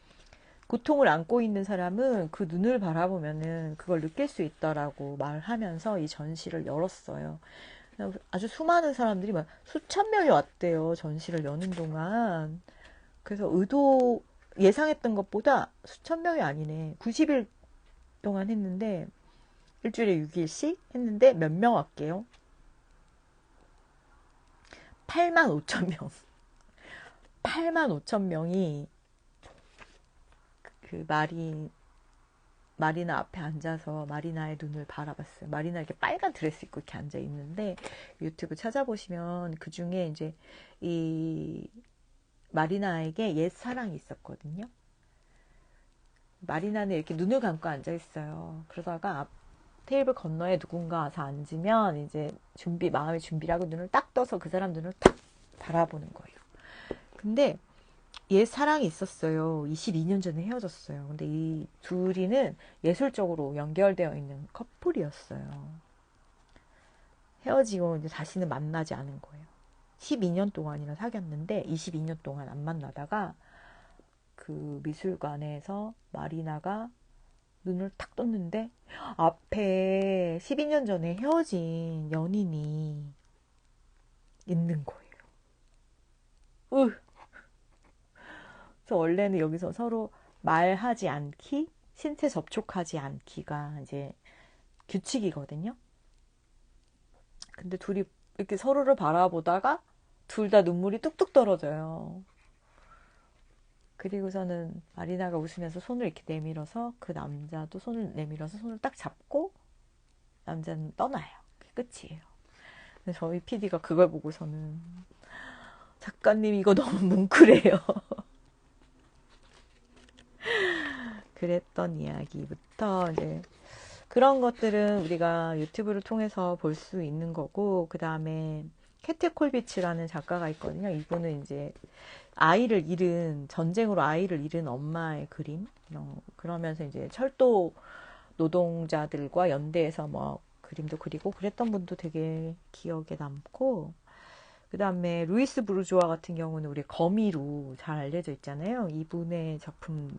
고통을 안고 있는 사람은 그 눈을 바라보면은 그걸 느낄 수 있다라고 말하면서 이 전시를 열었어요. 아주 수많은 사람들이 막 수천 명이 왔대요. 전시를 여는 동안. 그래서 예상했던 것보다 수천 명이 아니네. 90일 동안 했는데 일주일에 6일씩 했는데 몇 명 왔게요? 8만 5천 명. 8만 5천 명이 그 마리나 앞에 앉아서 마리나의 눈을 바라봤어요. 마리나 이렇게 빨간 드레스 입고 이렇게 앉아 있는데 유튜브 찾아보시면 그 중에 이제 이 마리나에게 옛 사랑이 있었거든요. 마리나는 이렇게 눈을 감고 앉아 있어요. 그러다가 앞 테이블 건너에 누군가 와서 앉으면 이제 마음의 준비를 하고 눈을 딱 떠서 그 사람 눈을 딱 바라보는 거예요. 근데 옛 사랑이 있었어요. 22년 전에 헤어졌어요. 근데 이 둘이는 예술적으로 연결되어 있는 커플이었어요. 헤어지고 이제 다시는 만나지 않은 거예요. 12년 동안이나 사귀었는데 22년 동안 안 만나다가 그 미술관에서 마리나가 눈을 탁 떴는데 앞에 12년 전에 헤어진 연인이 있는 거예요. 으. 그래서 원래는 여기서 서로 말하지 않기, 신체 접촉하지 않기가 이제 규칙이거든요. 근데 둘이 이렇게 서로를 바라보다가 둘 다 눈물이 뚝뚝 떨어져요. 그리고서는 마리나가 웃으면서 손을 이렇게 내밀어서 그 남자도 손을 내밀어서 손을 딱 잡고 남자는 떠나요. 그게 끝이에요. 근데 저희 PD가 그걸 보고서는 작가님 이거 너무 뭉클해요. 그랬던 이야기부터 이제 그런 것들은 우리가 유튜브를 통해서 볼 수 있는 거고, 그 다음에 캐트 콜비츠라는 작가가 있거든요. 이분은 이제 아이를 잃은, 전쟁으로 아이를 잃은 엄마의 그림, 그러면서 이제 철도 노동자들과 연대해서 뭐 그림도 그리고 그랬던 분도 되게 기억에 남고, 그 다음에 루이스 부르주아 같은 경우는 우리 거미로 잘 알려져 있잖아요. 이분의 작품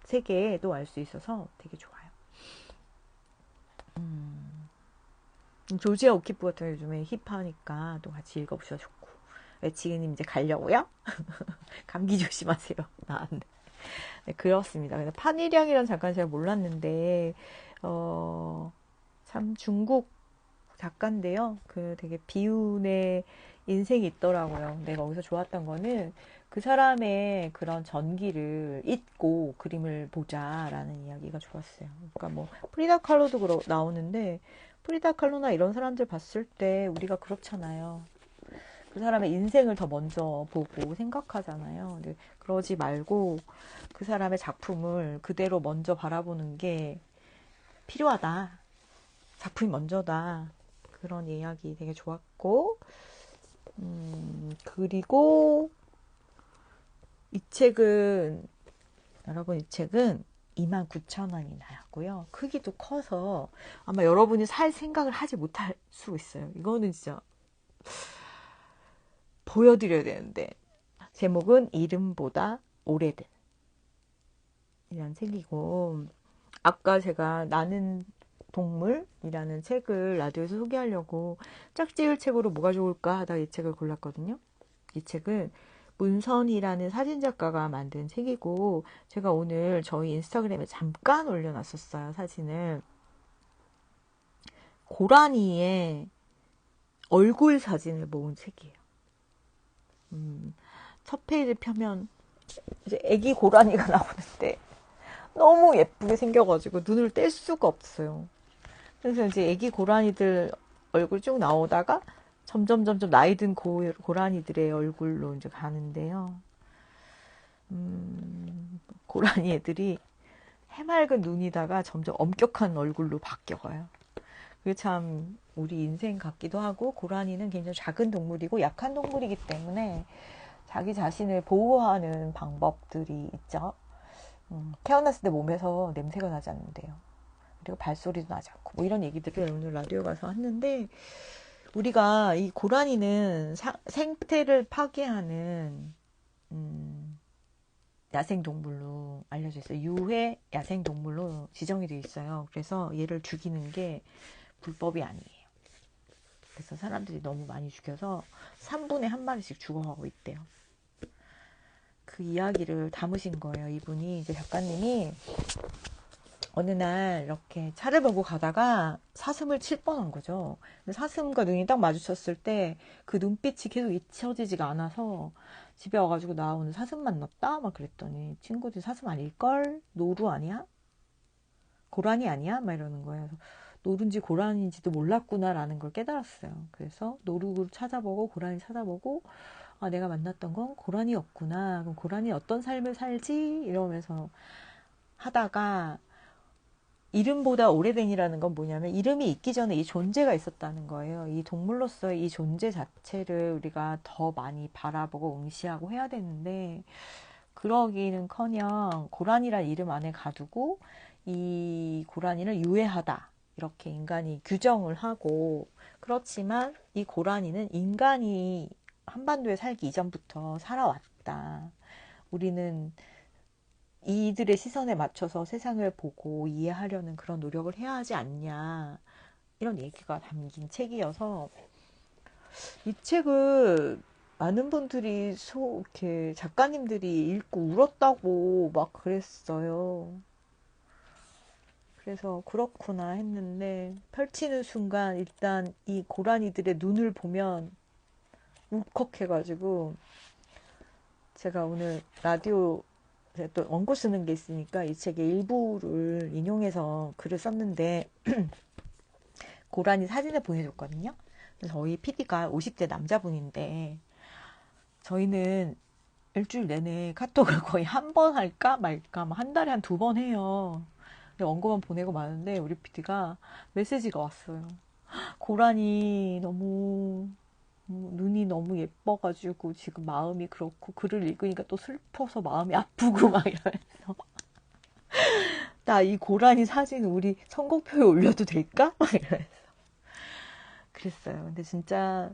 세계도 알 수 있어서 되게 좋아요. 조지아 오키프 같은 요즘에 힙하니까 또 같이 읽어보셔도 좋고. 지금 이제 가려고요? 감기 조심하세요. 나왔네. 네, 그렇습니다. 근데 판일량이라는 작가는 제가 몰랐는데, 참 중국 작가인데요. 그 되게 비운의 인생이 있더라고요. 내가 거기서 좋았던 거는 그 사람의 그런 전기를 잊고 그림을 보자라는 이야기가 좋았어요. 그러니까 뭐 프리다 칼로도 나오는데 프리다 칼로나 이런 사람들 봤을 때 우리가 그렇잖아요. 그 사람의 인생을 더 먼저 보고 생각하잖아요. 근데 그러지 말고 그 사람의 작품을 그대로 먼저 바라보는 게 필요하다. 작품이 먼저다. 그런 이야기 되게 좋았고, 그리고 이 책은, 여러분 이 책은 29,000원이 나왔고요. 크기도 커서 아마 여러분이 살 생각을 하지 못할 수 있어요. 이거는 진짜 보여드려야 되는데. 제목은 이름보다 오래된 이라는 책이고, 아까 제가 나는 동물이라는 책을 라디오에서 소개하려고 짝지을 책으로 뭐가 좋을까 하다가 이 책을 골랐거든요. 이 책은 문선이라는 사진작가가 만든 책이고, 제가 오늘 저희 인스타그램에 잠깐 올려놨었어요. 사진을. 고라니의 얼굴 사진을 모은 책이에요. 첫 페이지 펴면 이제 애기 고라니가 나오는데 너무 예쁘게 생겨가지고 눈을 뗄 수가 없어요. 그래서 이제 애기 고라니들 얼굴 쭉 나오다가 점점 나이 든 고라니들의 얼굴로 이제 가는데요. 고라니 애들이 해맑은 눈이다가 점점 엄격한 얼굴로 바뀌어가요. 그게 참 우리 인생 같기도 하고, 고라니는 굉장히 작은 동물이고 약한 동물이기 때문에 자기 자신을 보호하는 방법들이 있죠. 태어났을 때 몸에서 냄새가 나지 않는데요. 그리고 발소리도 나지 않고 뭐 이런 얘기들을 오늘 라디오 가서 했는데, 우리가 이 고라니는 생태를 파괴하는 야생동물로 알려져 있어요. 유해 야생동물로 지정이 되어 있어요. 그래서 얘를 죽이는 게 불법이 아니에요. 그래서 사람들이 너무 많이 죽여서 3분에 1마리씩 죽어가고 있대요. 그 이야기를 담으신 거예요. 이분이 이제 작가님이 어느 날 이렇게 차를 몰고 가다가 사슴을 칠 뻔한 거죠. 사슴과 눈이 딱 마주쳤을 때 그 눈빛이 계속 잊혀지지가 않아서 집에 와가지고 나 오늘 사슴 만났다? 막 그랬더니 친구들이 사슴 아닐걸? 노루 아니야? 고라니 아니야? 막 이러는 거예요. 노루인지 고라니인지도 몰랐구나라는 걸 깨달았어요. 그래서 노루 찾아보고 고라니 찾아보고, 아, 내가 만났던 건 고라니였구나. 그럼 고라니 어떤 삶을 살지? 이러면서 하다가, 이름보다 오래된이라는 건 뭐냐면 이름이 있기 전에 이 존재가 있었다는 거예요. 이 동물로서의 이 존재 자체를 우리가 더 많이 바라보고 응시하고 해야 되는데, 그러기는커녕 고란이란 이름 안에 가두고 이 고라니를 유해하다 이렇게 인간이 규정을 하고, 그렇지만 이 고라니는 인간이 한반도에 살기 이전부터 살아왔다. 우리는 이들의 시선에 맞춰서 세상을 보고 이해하려는 그런 노력을 해야 하지 않냐, 이런 얘기가 담긴 책이어서 이 책을 많은 분들이 이렇게 작가님들이 읽고 울었다고 막 그랬어요. 그래서 그렇구나 했는데, 펼치는 순간 일단 이 고라니들의 눈을 보면 울컥해가지고, 제가 오늘 라디오 또 원고 쓰는 게 있으니까 이 책의 일부를 인용해서 글을 썼는데, 고라니 사진을 보내줬거든요. 저희 PD가 50대 남자분인데, 저희는 일주일 내내 카톡을 거의 한 번 할까 말까 한 달에 한 2번 해요. 근데 원고만 보내고 마는데 우리 PD가 메시지가 왔어요. 고라니 너무 눈이 너무 예뻐가지고 지금 마음이 그렇고, 글을 읽으니까 또 슬퍼서 마음이 아프고 막 이러면서 나 이 고라니 사진 우리 선곡표에 올려도 될까? 막 이러면서 그랬어요. 근데 진짜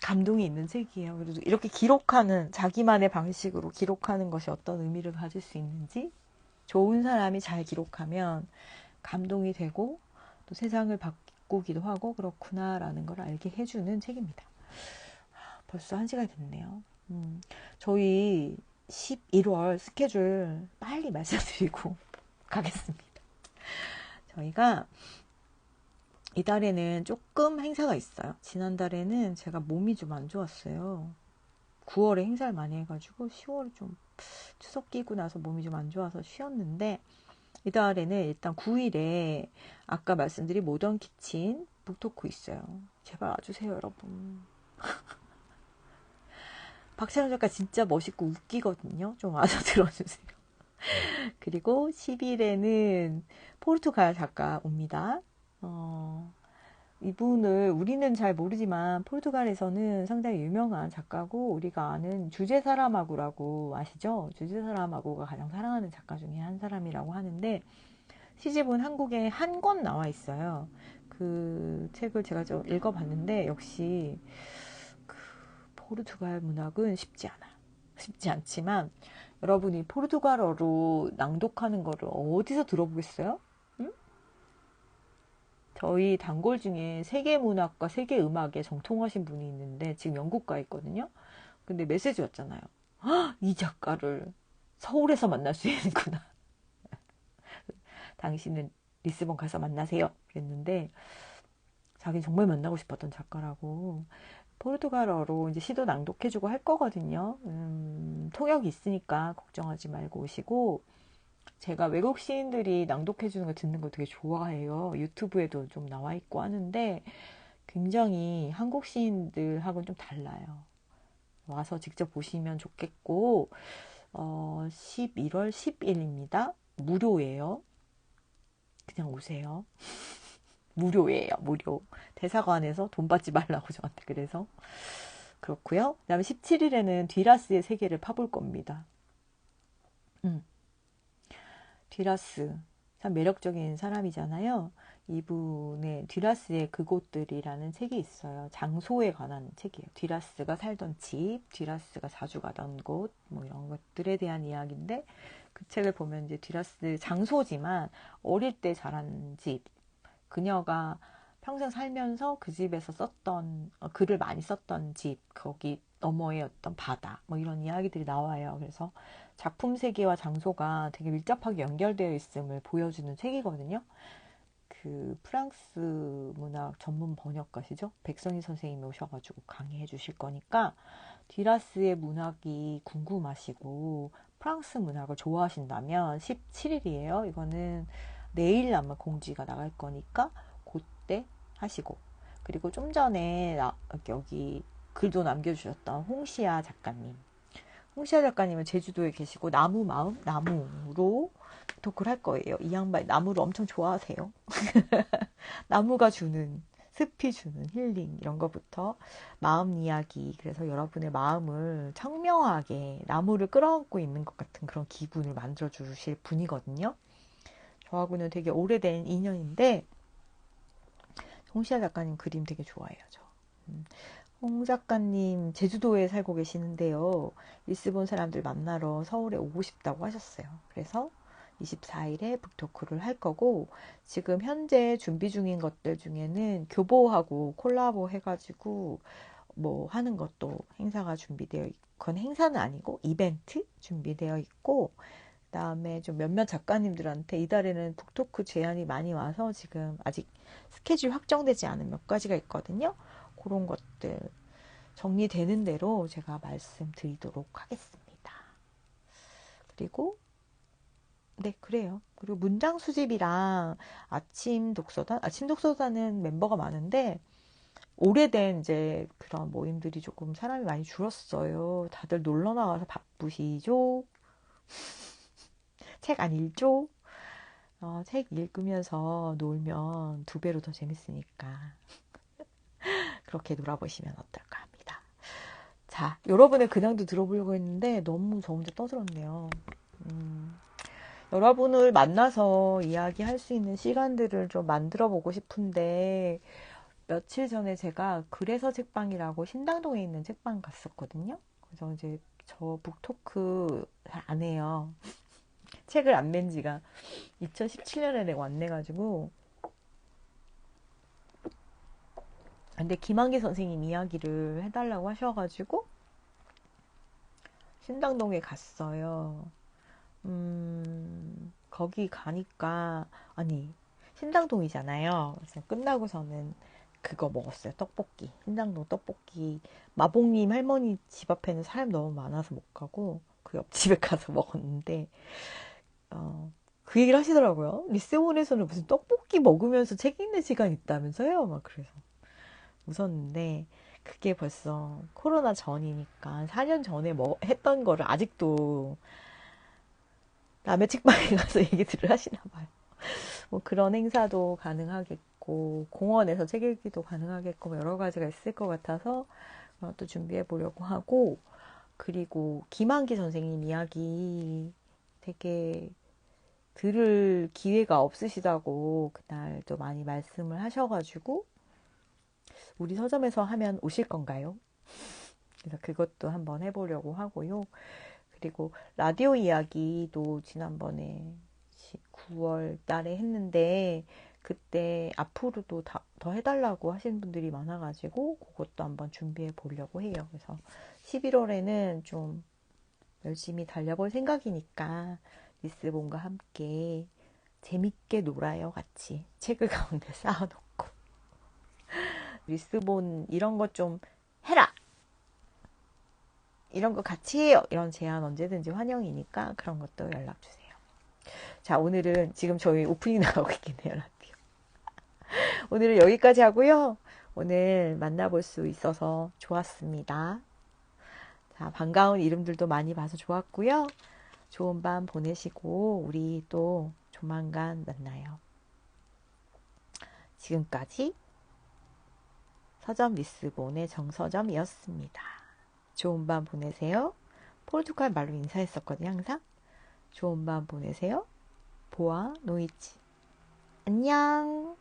감동이 있는 책이에요. 그래도 이렇게 기록하는, 자기만의 방식으로 기록하는 것이 어떤 의미를 가질 수 있는지, 좋은 사람이 잘 기록하면 감동이 되고 또 세상을 바꾸기도 하고 그렇구나라는 걸 알게 해주는 책입니다. 벌써 1시간이 됐네요. 저희 11월 스케줄 빨리 말씀드리고 가겠습니다. 저희가 이달에는 조금 행사가 있어요. 지난달에는 제가 몸이 좀 안 좋았어요. 9월에 행사를 많이 해가지고 10월에 좀 추석 끼고 나서 몸이 좀 안 좋아서 쉬었는데, 이달에는 일단 9일에 아까 말씀드린 모던 키친 북토크 있어요. 제발 와주세요, 여러분. 박찬호 작가 진짜 멋있고 웃기거든요. 좀 와서 들어주세요. 그리고 10일에는 포르투갈 작가 옵니다. 이분을 우리는 잘 모르지만 포르투갈에서는 상당히 유명한 작가고, 우리가 아는 주제사람하고라고 아시죠? 주제사람하고가 가장 사랑하는 작가 중에 한 사람이라고 하는데, 시집은 한국에 한 권 나와 있어요. 그 책을 제가 좀 읽어봤는데 역시 그 포르투갈 문학은 쉽지 않아요. 쉽지 않지만 여러분이 포르투갈어로 낭독하는 거를 어디서 들어보겠어요? 응? 저희 단골 중에 세계 문학과 세계 음악에 정통하신 분이 있는데 지금 영국 가 있거든요. 근데 메시지 왔잖아요. 이 작가를 서울에서 만날 수 있는구나. 당신은 리스본 가서 만나세요. 그랬는데 자기는 정말 만나고 싶었던 작가라고. 포르투갈어로 이제 시도 낭독해주고 할 거거든요. 통역이 있으니까 걱정하지 말고 오시고, 제가 외국 시인들이 낭독해주는 거 듣는 거 되게 좋아해요. 유튜브에도 좀 나와 있고 하는데 굉장히 한국 시인들하고는 좀 달라요. 와서 직접 보시면 좋겠고, 11월 10일입니다. 무료예요. 그냥 오세요. 무료예요. 무료. 대사관에서 돈 받지 말라고 저한테 그래서 그렇고요. 그 다음에 17일에는 뒤라스의 세계를 파볼 겁니다. 뒤라스 참 매력적인 사람이잖아요. 이분의 뒤라스의 그곳들이라는 책이 있어요. 장소에 관한 책이에요. 뒤라스가 살던 집, 뒤라스가 자주 가던 곳, 뭐 이런 것들에 대한 이야기인데, 그 책을 보면 이제 뒤라스 장소지만 어릴 때 자란 집, 그녀가 평생 살면서 그 집에서 썼던 글을 많이 썼던 집, 거기 너머의 어떤 바다, 뭐 이런 이야기들이 나와요. 그래서 작품 세계와 장소가 되게 밀접하게 연결되어 있음을 보여주는 책이거든요. 그 프랑스 문학 전문 번역가시죠? 백선희 선생님이 오셔가지고 강의해 주실 거니까 뒤라스의 문학이 궁금하시고 프랑스 문학을 좋아하신다면 17일이에요. 이거는 내일 아마 공지가 나갈 거니까 그때 하시고, 그리고 좀 전에 여기 글도 남겨주셨던 홍시아 작가님, 홍시아 작가님은 제주도에 계시고 나무 마음, 나무로 토크를 할 거예요. 이 양반 나무를 엄청 좋아하세요. 나무가 주는 습히 주는 힐링 이런 것부터 마음 이야기 그래서 여러분의 마음을 청명하게 나무를 끌어안고 있는 것 같은 그런 기분을 만들어 주실 분이거든요. 저하고는 되게 오래된 인연인데 홍시아 작가님 그림 되게 좋아해요. 저. 홍 작가님 제주도에 살고 계시는데요. 리스본 사람들 만나러 서울에 오고 싶다고 하셨어요. 그래서 24일에 북토크를 할 거고 지금 현재 준비 중인 것들 중에는 교보하고 콜라보 해가지고 뭐 하는 것도 행사가 준비되어 있고 그건 행사는 아니고 이벤트 준비되어 있고 그다음에 좀 몇몇 작가님들한테 이달에는 북토크 제안이 많이 와서 지금 아직 스케줄 확정되지 않은 몇 가지가 있거든요. 그런 것들 정리되는 대로 제가 말씀드리도록 하겠습니다. 그리고 네, 그래요. 그리고 문장 수집이랑 아침 독서단은 멤버가 많은데 오래된 이제 그런 모임들이 조금 사람이 많이 줄었어요. 다들 놀러 나가서 바쁘시죠? 책 안 읽죠? 책 읽으면서 놀면 2배로 더 재밌으니까 그렇게 놀아보시면 어떨까 합니다. 자, 여러분의 근황도 들어보려고 했는데 너무 저 혼자 떠들었네요. 여러분을 만나서 이야기할 수 있는 시간들을 좀 만들어 보고 싶은데 며칠 전에 제가 그래서 책방이라고 신당동에 있는 책방 갔었거든요. 그래서 이제 저 북토크 잘 안 해요. 책을 안 낸 지가 2017년에 내가 왔네가지고 근데 김한기 선생님 이야기를 해달라고 하셔가지고 신당동에 갔어요. 거기 가니까 아니 신당동이잖아요. 그래서 끝나고서는 그거 먹었어요. 떡볶이. 신당동 떡볶이. 마봉님 할머니 집 앞에는 사람 너무 많아서 못 가고 그 옆집에 가서 먹었는데 그 얘기를 하시더라고요. 리세본에서는 무슨 떡볶이 먹으면서 책 읽는 시간 있다면서요? 막 그래서 웃었는데 그게 벌써 코로나 전이니까 4년 전에 뭐 했던 거를 아직도 남의 책방에 가서 얘기들을 하시나 봐요. 뭐 그런 행사도 가능하겠고 공원에서 책 읽기도 가능하겠고 뭐 여러 가지가 있을 것 같아서 또 준비해 보려고 하고 그리고 김한기 선생님 이야기 되게 들을 기회가 없으시다고 그날 또 많이 말씀을 하셔가지고 우리 서점에서 하면 오실 건가요? 그래서 그것도 한번 해보려고 하고요. 그리고 라디오 이야기도 지난번에 9월 달에 했는데 그때 앞으로도 더 해달라고 하시는 분들이 많아가지고 그것도 한번 준비해 보려고 해요. 그래서 11월에는 좀 열심히 달려볼 생각이니까 리스본과 함께 재밌게 놀아요. 같이 책을 가운데 쌓아놓고 리스본 이런 거 좀 해라 이런 거 같이 해요 이런 제안 언제든지 환영이니까 그런 것도 연락주세요. 자, 오늘은 지금 저희 오프닝 나가고 있겠네요. 라디오. 오늘은 여기까지 하고요. 오늘 만나볼 수 있어서 좋았습니다. 자, 반가운 이름들도 많이 봐서 좋았고요. 좋은 밤 보내시고 우리 또 조만간 만나요. 지금까지 서점 리스본의 정서점이었습니다. 좋은 밤 보내세요. 포르투갈 말로 인사했었거든요. 항상. 좋은 밤 보내세요. 보아 노이치. 안녕.